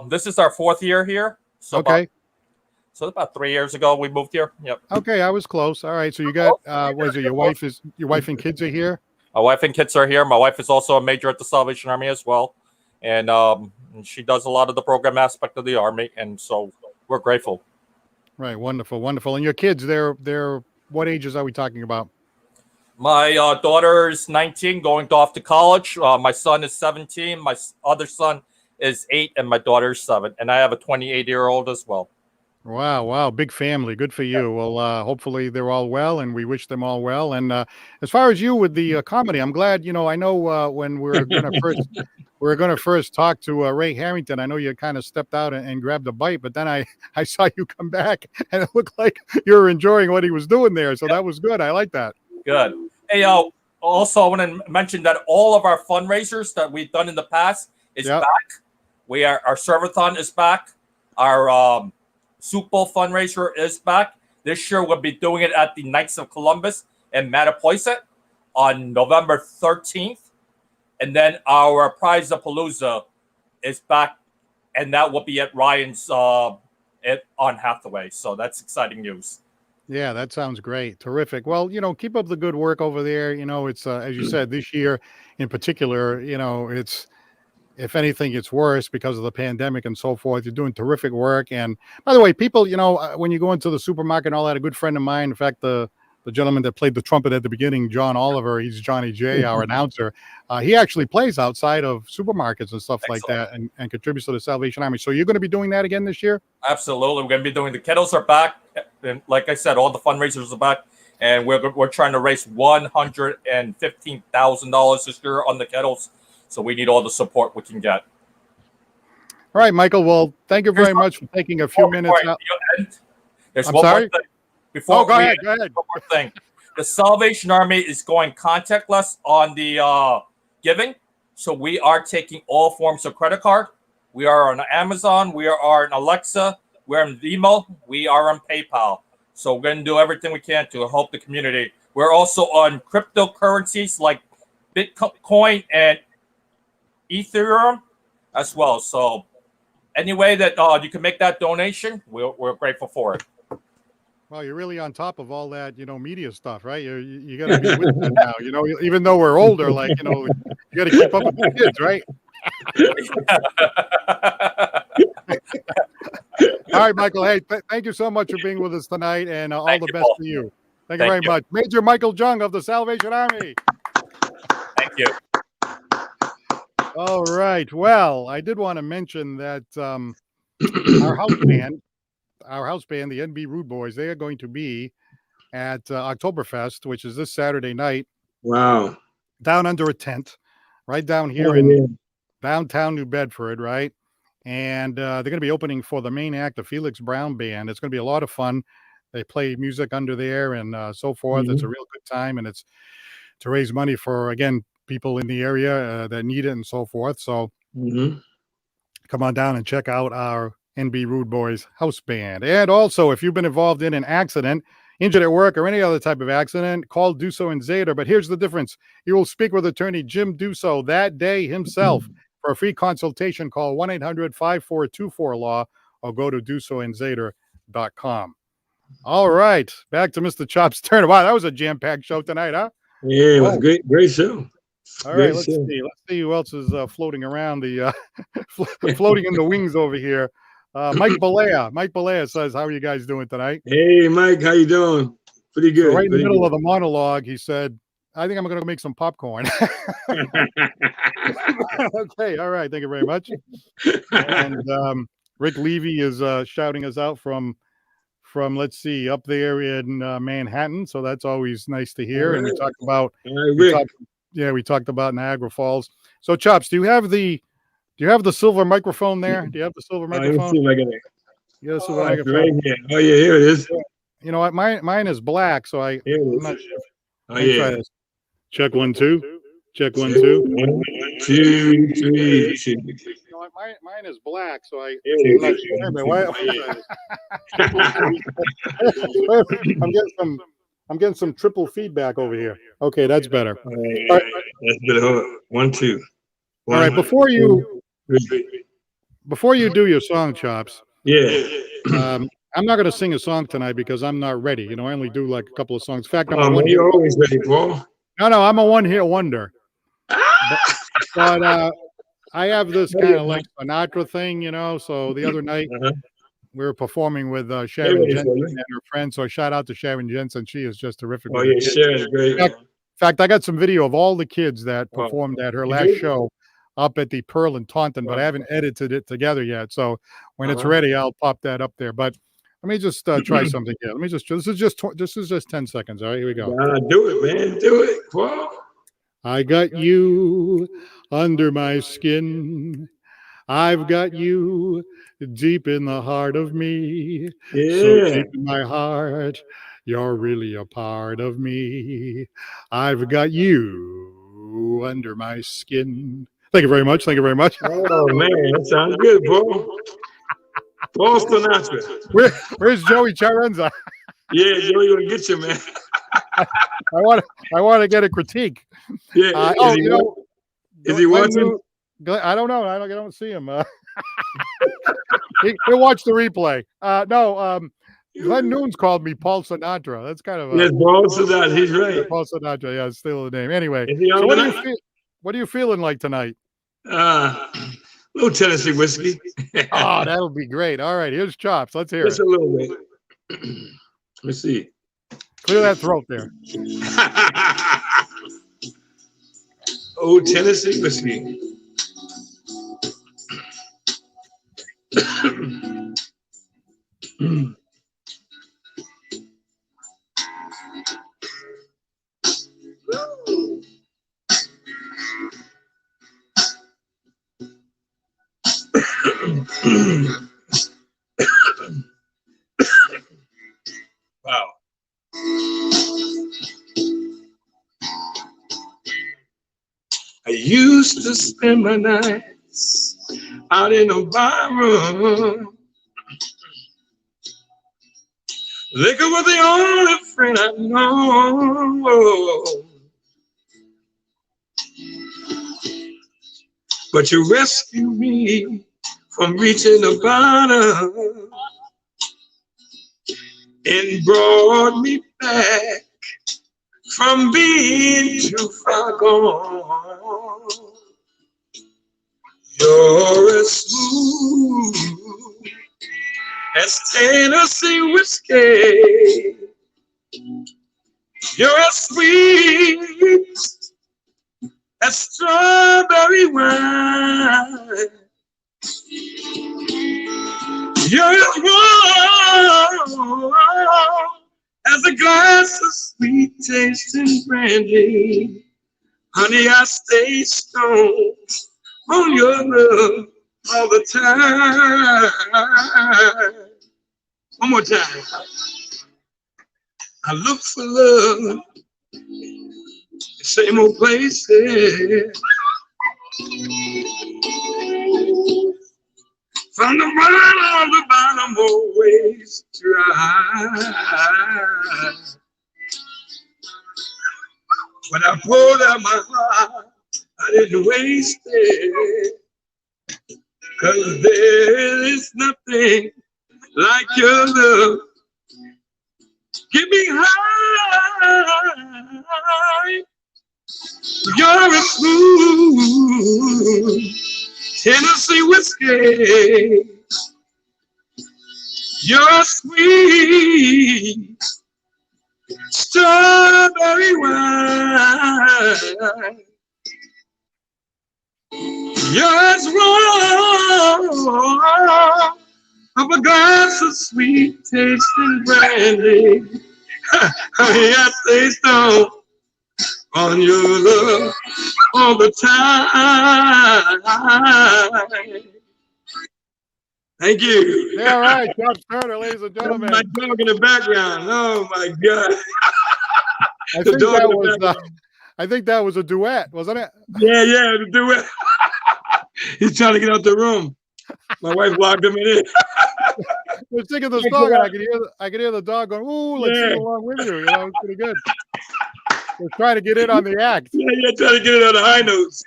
This is our fourth year here. So okay. About 3 years ago we moved here. Yep. Okay, I was close. All right. So you got what is it? Your wife and kids are here? My wife and kids are here. My wife is also a major at the Salvation Army as well. And she does a lot of the program aspect of the Army. And so we're grateful. Right. Wonderful. Wonderful. And your kids, they're what ages are we talking about? My daughter's 19, going off to college. My son is 17. My other son is 8, and my daughter's 7. And I have a 28-year-old as well. Wow, wow, big family. Good for you. Well, hopefully they're all well, and we wish them all well. And as far as you with the comedy, I'm glad. I know when we're gonna first talk to Ray Harrington. I know you kind of stepped out and grabbed a bite, but then I saw you come back, and it looked like you were enjoying what he was doing there. So that was good. I like that. Good. Hey, also I want to mention that all of our fundraisers that we've done in the past is back. Our servathon is back. Our Super Bowl fundraiser is back. This year we'll be doing it at the Knights of Columbus in Mattapoisett on November 13th. And then our Prize of Palooza is back, and that will be at Ryan's on Hathaway. So that's exciting news. Yeah, that sounds great. Terrific. Well, keep up the good work over there. It's as you said, this year in particular, it's, if anything, it's worse because of the pandemic and so forth. You're doing terrific work. And by the way, people, when you go into the supermarket and all that, a good friend of mine, in fact, the gentleman that played the trumpet at the beginning, John Oliver, he's Johnny J, our announcer. He actually plays outside of supermarkets and stuff like that and contributes to the Salvation Army. So you're going to be doing that again this year? Absolutely. We're going to be doing, the kettles are back. And like I said, all the fundraisers are back. And we're trying to raise $115,000 this year on the kettles. So we need all the support we can get. All right, Michael. Well, thank you very much for taking a few minutes out. There's I'm one sorry? more thing. Before go ahead. One more thing. The Salvation Army is going contactless on the giving. So we are taking all forms of credit card. We are on Amazon. We are on Alexa. We're on Venmo. We are on PayPal. So we're going to do everything we can to help the community. We're also on cryptocurrencies like Bitcoin and Ethereum as well. So any way that you can make that donation, we're grateful for it. Well, you're really on top of all that, media stuff, right? You got to be with that now, even though we're older, you got to keep up with the kids, right? All right, Michael. Hey, thank you so much for being with us tonight, and all the best to you. Thank you very much. Major Michael Jung of the Salvation Army. Thank you. All right. Well, I did want to mention that our house band, the NB Rude Boys, they are going to be at Oktoberfest, which is this Saturday night. Wow. Down under a tent, right down here in downtown New Bedford, right? And they're going to be opening for the main act, the Felix Brown Band. It's going to be a lot of fun. They play music under there and so forth. It's a real good time, and it's to raise money for, again, people in the area that need it and so forth. So come on down and check out our NB Rude Boys house band. And also, if you've been involved in an accident, injured at work, or any other type of accident, call Duso and Zader. But here's the difference. You will speak with attorney Jim Duso that day himself. For a free consultation, call 1-800-5424-LAW or go to dusoandzader.com. All right. Back to Mr. Chop's turn. Wow, that was a jam-packed show tonight, huh? Yeah, it was great show. All right, let's see who else is floating around the floating in the wings over here. Mike Balea says, "How are you guys doing tonight?" Hey, Mike, how you doing? Pretty good. So right in the middle of the monologue, he said, "I think I'm going to make some popcorn." Okay, all right, thank you very much. And Rick Levy is shouting us out from let's see, up there in Manhattan, so that's always nice to hear. And we talked about we talked about Niagara Falls. So Chops, do you have the silver microphone there? Do you have the silver microphone? You got a silver microphone right here. Oh yeah, here it is. You know what? Mine is black, so I'm not sure. Oh yeah. Check 1 2. Check 1 2. 1 2 3. You know what? Mine is black, so I'm not sure. I'm getting some triple feedback over here. Okay, that's better. All right. That's better. 1 2. All right, before you do your song, Chops. Yeah. I'm not going to sing a song tonight because I'm not ready. I only do like a couple of songs. In fact, you're always ready, Paul. No, I'm a one-hit wonder. But I have this kind of like Sinatra thing, so the other night we were performing with Sharon ready Jensen for me. and her friends. So shout out to Sharon Jensen. She is just terrific. Oh with her yeah, kids. Sharon's great. In fact, I got some video of all the kids that Oh, performed at her you last do? show up at the Pearl in Taunton, but I haven't edited it together yet. So when it's ready, I'll pop that up there. But let me just try something here. Let me just. This is just 10 seconds. All right, here we go. Do it, man. Do it. Whoa. I got you under my skin. I've got you deep in the heart of me. So Yeah. deep in my heart, you're really a part of me. I've got you under my skin. Thank you very much. Thank you very much. Oh man, that sounds good, bro. Paul Sinatra. Where's Joey Charenza? Yeah, Joey gonna get you, man. I want to get a critique. Yeah. Is he watching? I don't know. I don't see him. He'll watch the replay. Glenn Noons called me Paul Sinatra. That's kind of Yes, Paul Sinatra. He's right. Paul Sinatra. Yeah, it's still the name. Anyway, Is he on so tonight? what are you feeling like tonight? Little Tennessee whiskey. Oh, that'll be great. All right, here's chops. Let's hear Just it. a little bit. Let me see. Clear that throat there. Old Tennessee whiskey. Wow. I used to spend my nights out in a bar room. Liquor was the only friend I know. But you rescued me from reaching the bottom and brought me back from being too far gone. You're as smooth as Tennessee whiskey. You're as sweet as strawberry wine. You're as warm as a glass of sweet tasting brandy. Honey, I stay stoned on your love all the time. One more time. I look for love in the same old places. From the bottom always dry. When I poured out my heart, I didn't waste it. 'Cause there is nothing like your love. Get me high. You're a smooth Tennessee whiskey. You're sweet strawberry wine. You're as warm of a glass of sweet tasting brandy. Honey, I stay stoned on your love all the time. Thank you. Yeah, all right, Chuck Turner, ladies and gentlemen. My dog in the background. Oh my God. I think that was a duet, wasn't it? Yeah, the duet. He's trying to get out the room. My wife locked him in. I was thinking this dog, and I could hear the dog going, "Ooh, let's sing along with you." You know, it's pretty good. We're trying to get in on the act. Yeah, trying to get it on the high notes.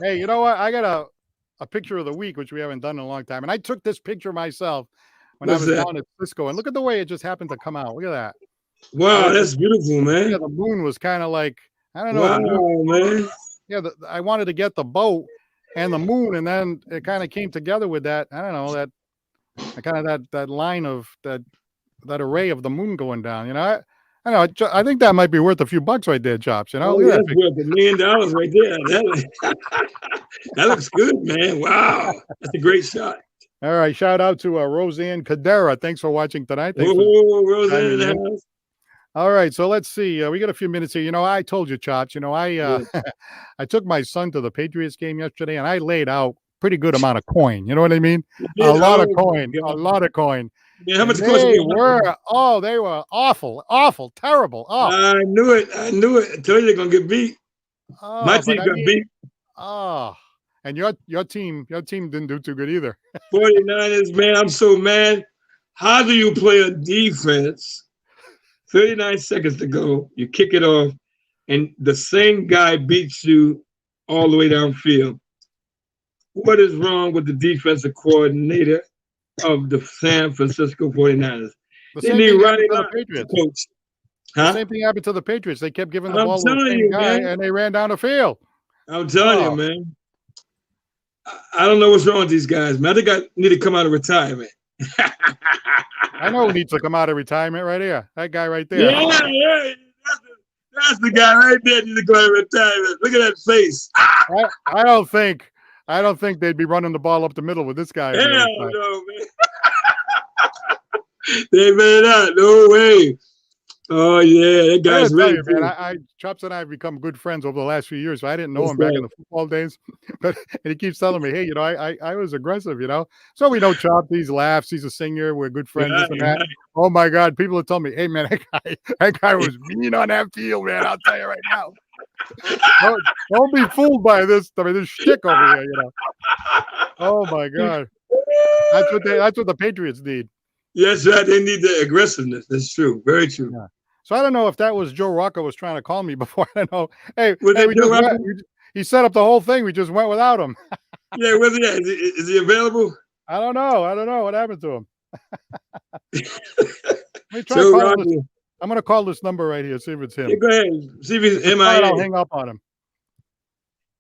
Hey, you know what? I got a picture of the week, which we haven't done in a long time, and I took this picture myself when I was down at Cisco, and look at the way it just happened to come out. Look at that. Wow, that's beautiful, man. Yeah, the moon was kind of like, I don't know. Wow, man. Yeah, I wanted to get the boat, and the moon, and then it kind of came together with that. I don't know, that line of that array of the moon going down. You know, I think that might be worth a few bucks right there, Chops. You know, Oh, that's worth $1 million right there. That looks good, man. Wow, that's a great shot. All right, shout out to Roseanne Cadera. Thanks for watching tonight. Thanks Roseanne in the house. All right, so let's see. We got a few minutes here. You know, I told you, Chops. You know, I took my son to the Patriots game yesterday, and I laid out pretty good amount of coin. You know what I mean? A lot of coin. A lot of coin. Yeah, how much they were awful, terrible. Oh, I knew it. I told you they're gonna get beat. Oh, my team got beat. Oh, and your team didn't do too good either. 49ers, man, I'm so mad. How do you play a defense? 39 seconds to go, you kick it off, and the same guy beats you all the way downfield. What is wrong with the defensive coordinator of the San Francisco 49ers? The same thing happened to the Patriots. Coach. The same thing happened to the Patriots. They kept giving the ball to the same guy, and they ran down the field. I'm telling you, man. I don't know what's wrong with these guys, man. I think I need to come out of retirement. I know who needs to come out of retirement right here. That guy right there. Yeah. That's the guy right there needs to go out of retirement. Look at that face. I don't think they'd be running the ball up the middle with this guy. Hell no, man. They better not. No way. Oh yeah, that guy's ready. Man, Chops and I have become good friends over the last few years. So I didn't know him back in the football days, but and he keeps telling me, "Hey, you know, I was aggressive, you know." So we know Chops. He laughs. He's a singer. We're good friends. This and that. Oh my God, people are telling me, "Hey, man, that guy was mean on that field, man." I'll tell you right now. Don't be fooled by this. I mean, this shtick over here, you know. Oh my God, that's what the Patriots need. Yes, right. They need the aggressiveness. That's true. Very true. Yeah. So I don't know if that was Joe Rocco was trying to call me before. I don't know. Hey, he set up the whole thing. We just went without him. Yeah, where's he at? Is he available? I don't know what happened to him. Let me try. I'm going to call this number right here. See if it's him. Yeah, go ahead. See if it's him. I'll hang up on him.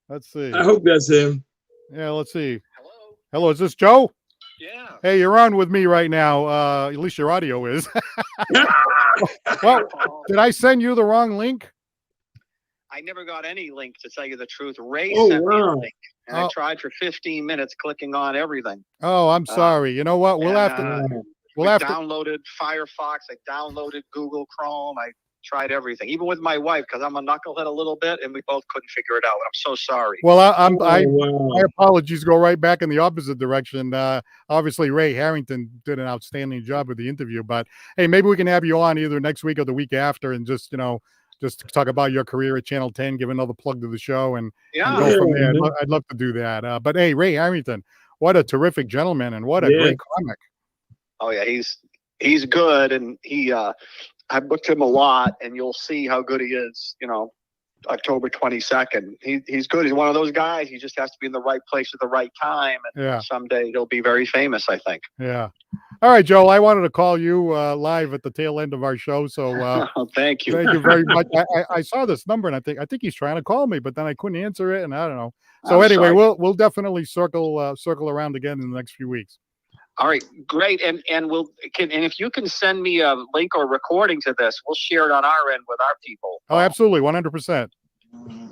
Let's see. I hope that's him. Yeah, let's see. Hello, is this Joe? Yeah. Hey, you're on with me right now. At least your audio is. Well, did I send you the wrong link? I never got any link, to tell you the truth. Ray sent me a link, and I tried for 15 minutes clicking on everything. Oh, I'm sorry. You know what? We'll have to. Downloaded Firefox. I downloaded Google Chrome. I tried everything, even with my wife, because I'm a knucklehead a little bit, and we both couldn't figure it out. I'm so sorry. Well, my apologies go right back in the opposite direction. Obviously, Ray Harrington did an outstanding job with the interview, but hey, maybe we can have you on either next week or the week after, and just talk about your career at Channel 10, give another plug to the show, and go from there. I'd love to do that. But hey, Ray Harrington, what a terrific gentleman, and what a great comic. Oh yeah, he's good, and I booked him a lot, and you'll see how good he is, October 22nd. He's good. He's one of those guys. He just has to be in the right place at the right time. And someday he'll be very famous, I think. Yeah. All right, Joel, I wanted to call you live at the tail end of our show. So thank you. Thank you very much. I saw this number, and I think he's trying to call me, but then I couldn't answer it, and I don't know. So anyway, we'll definitely circle around again in the next few weeks. All right, great. And if you can send me a link or recording to this, we'll share it on our end with our people. Oh, absolutely. 100%.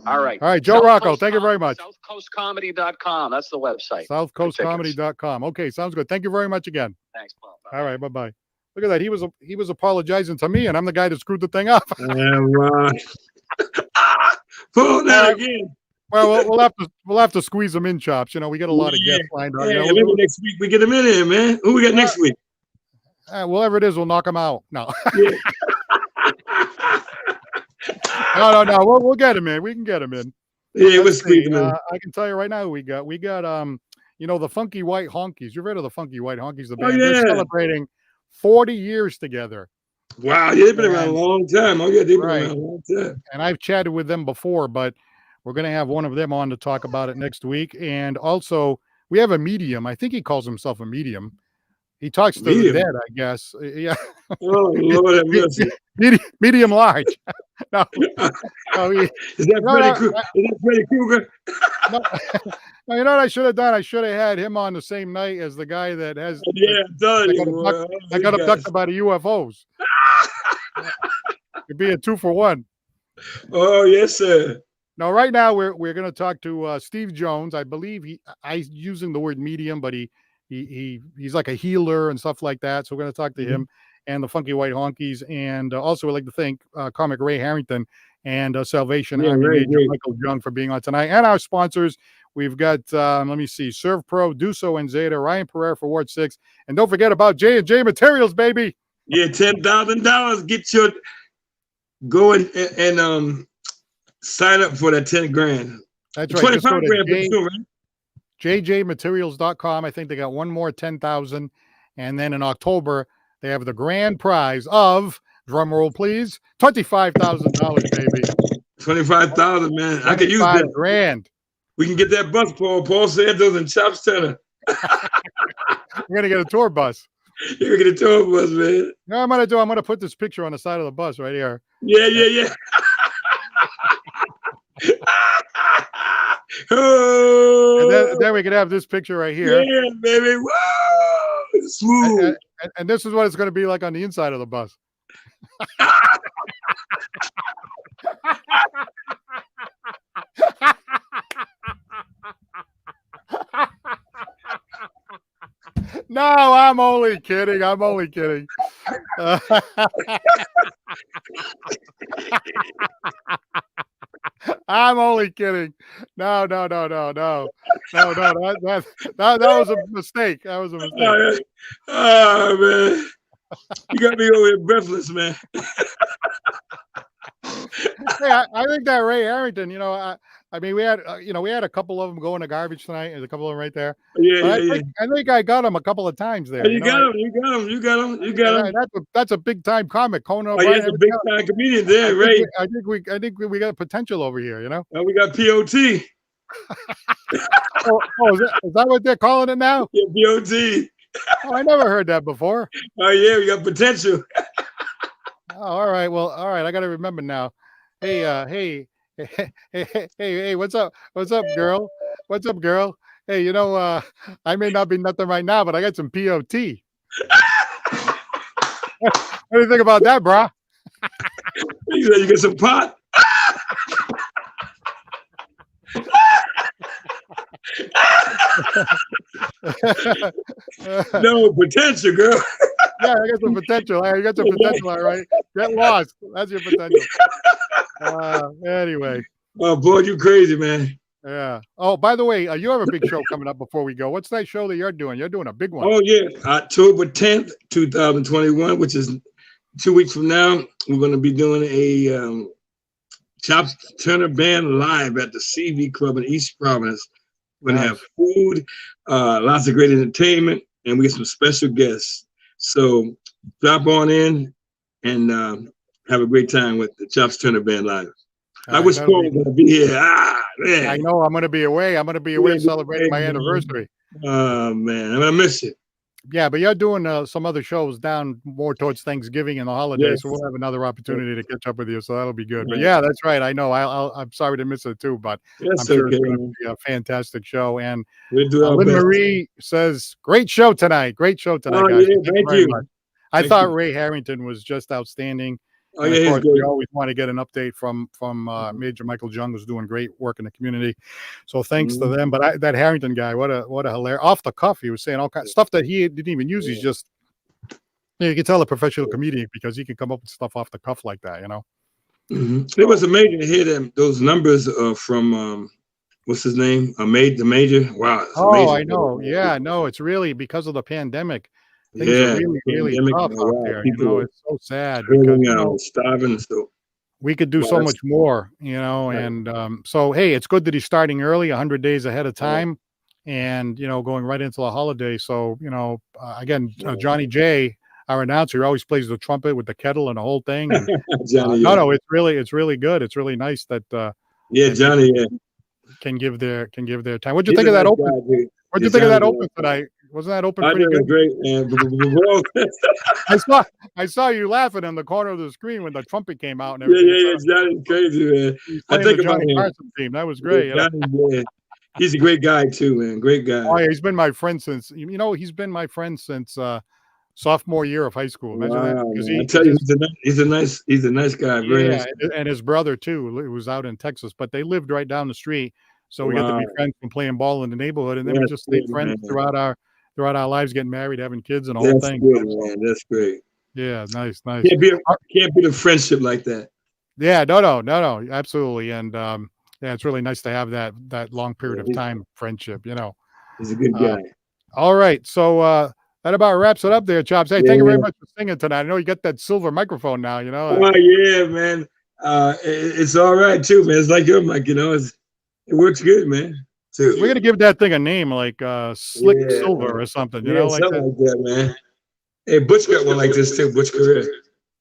All right. All right, Joe Rocco, thank you very much. SouthCoastComedy.com. That's the website. SouthCoastComedy.com. Okay, sounds good. Thank you very much again. Thanks, Paul. All right, bye-bye. Look at that. He was apologizing to me, and I'm the guy that screwed the thing up. Yeah, right. Pull that again. Well, we'll have to squeeze them in, Chops. We got a lot of guests lined up. Maybe next week we get them in here, man. Who we got next week? Whatever it is, we'll knock them out. No. Yeah. No. We'll get them in. We can get them in. Yeah, we'll squeeze them in. I can tell you right now who we got. We got the Funky White Honkies. You've heard of the Funky White Honkies, the band? They're celebrating 40 years together. Wow, they've been around a long time. Oh yeah, they've been around a long time. And I've chatted with them before, but we're going to have one of them on to talk about it next week. And also, we have a medium. I think he calls himself a medium. He talks to the dead, I guess. Yeah. Oh, Lord have mercy. Medium large. No, is that Freddy Krueger? Well, you know what I should have done? I should have had him on the same night as the guy that has Yeah, I'm telling you, that got abducted by the UFOs. It'd be a 2-for-1. Oh, yes, sir. Now, right now, we're going to talk to Steve Jones. I believe he's using the word medium, but he's like a healer and stuff like that. So we're going to talk to him and the Funky White Honkies, and also we'd like to thank comic Ray Harrington and Salvation Army Major Michael Jung for being on tonight, and our sponsors. We've got let me see, Serve Pro, Duso and Zeta, Ryan Pereira for Ward 6, and don't forget about J&J Materials, baby. Yeah, $10,000. Get your go and sign up for that 10 grand. That's right. 25 grand, right? JJMaterials.com. I think they got one more 10,000, and then in October they have the grand prize of, drum roll please, $25,000, baby. 25,000, man. I could use that. Grand. We can get that bus, Paul Santos and Chops Turner. We're gonna get a tour bus. You're gonna get a tour bus, man. No, I'm gonna put this picture on the side of the bus right here. Yeah. Oh, and then we could have this picture right here. Yeah, baby. Whoa, smooth. And this is what it's going to be like on the inside of the bus. No, I'm only kidding. I'm only kidding. I'm only kidding. No. That was a mistake. That was a mistake. Oh, man. You got me over here breathless, man. Hey, I think that Ray Harrington, I mean, we had a couple of them going to garbage tonight. There's a couple of them right there. Yeah. I think I got him a couple of times there. You got him. That's a big time comic. Conan He's a big time comedian there, Ray. I think we got potential over here. We got POT. is that what they're calling it now? Yeah, POT. Oh, I never heard that before. Oh yeah, we got potential. Oh, all right. Well, all right. I got to remember now. Hey, what's up, girl? What's up, girl? Hey, I may not be nothing right now, but I got some POT. What do you think about that, brah? You get some pot? No potential, girl. Yeah, I got some potential. You got some potential, all right. Get lost. That's your potential. Anyway. Oh, boy, you crazy, man. Yeah. Oh, by the way, you have a big show coming up before we go. What's that show that you're doing? You're doing a big one. Oh, yeah. October 10th, 2021, which is 2 weeks from now. We're going to be doing a Chops Turner Band live at the CV Club in East Providence. We're going to have food, lots of great entertainment, and we get some special guests. So drop on in and have a great time with the Chops Turner Band live. I wish Paul was going to be here. Man. I know I'm going to be away. I'm going to be away celebrating my anniversary. Oh, man. I'm going to miss it. Yeah, but you're doing some other shows down more towards Thanksgiving and the holidays, so we'll have another opportunity to catch up with you. So that'll be good. But yeah, that's right. I know. I'm sorry to miss it too, but I'm sure it's going to be a fantastic show. And Lynn Marie says, "Great show tonight. Great show tonight, guys." Yeah, thank you. I thought Ray Harrington was just outstanding. Oh, yeah, of course, we always want to get an update from Major Michael Jung, who's doing great work in the community. So thanks to them. But that Harrington guy, what a hilarious, off the cuff, he was saying all kinds of stuff that he didn't even use. He's just, you can tell a professional comedian because he can come up with stuff off the cuff like that, It was amazing to hear those numbers from what's his name? The Major. Wow. Oh, I know. Yeah, no, it's really because of the pandemic. Things are really tough out there. It's so sad because starving. So we could do so much more, and so hey, it's good that he's starting early, 100 days ahead of time, and going right into the holiday. So again, Johnny J, our announcer, always plays the trumpet with the kettle and the whole thing. And, no, it's really good. It's really nice that Johnny can give their time. What'd you think of that open? What'd you think of that open tonight? Wasn't that open pretty good? Great, I saw you laughing in the corner of the screen when the trumpet came out. And yeah, Johnny's crazy, man. I think about the Carson team. That was great. He's a great guy too, man. Great guy. Oh, yeah, he's been my friend since he's been my friend since sophomore year of high school. Imagine that. Wow, Because man. I tell you, he's a nice guy. Very nice. And his brother too, who was out in Texas, but they lived right down the street. So we got to be friends from playing ball in the neighborhood, and then we just stayed friends throughout our lives, getting married, having kids, and the whole thing. Good, man. That's great. Yeah, nice. Can't be a friendship like that. Yeah, no, absolutely. And yeah, it's really nice to have that long period of time friendship. He's a good guy. All right, so that about wraps it up there, Chops. Hey, thank you very much for singing tonight. I know you got that silver microphone now. Oh yeah, man. It's all right too, man. It's like your mic, it works good, man. Too. We're gonna give that thing a name like Slick Silver or something. Something like that, man. Hey, Butch got one like this too. Butch Career.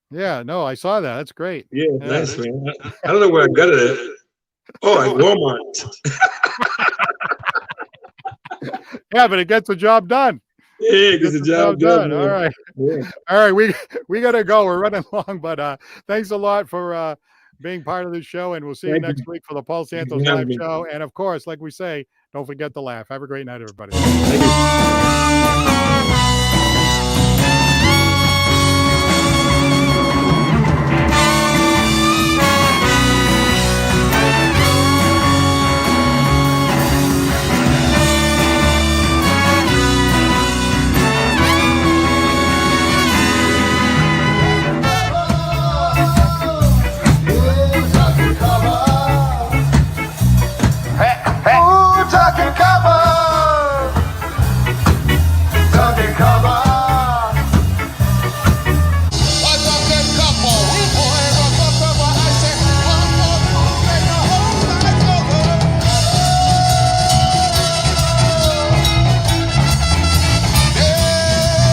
Yeah, no, I saw that. That's great. Yeah, nice, man. I don't know where I got it at. Oh, at Walmart. Yeah, but it gets the job done. Yeah, it gets the job done. All right. Yeah. All right, we gotta go. We're running long, but thanks a lot for being part of this show, and we'll see you next week for the Paul Santos live show. And of course, like we say, don't forget to laugh. Have a great night, everybody. Thank you.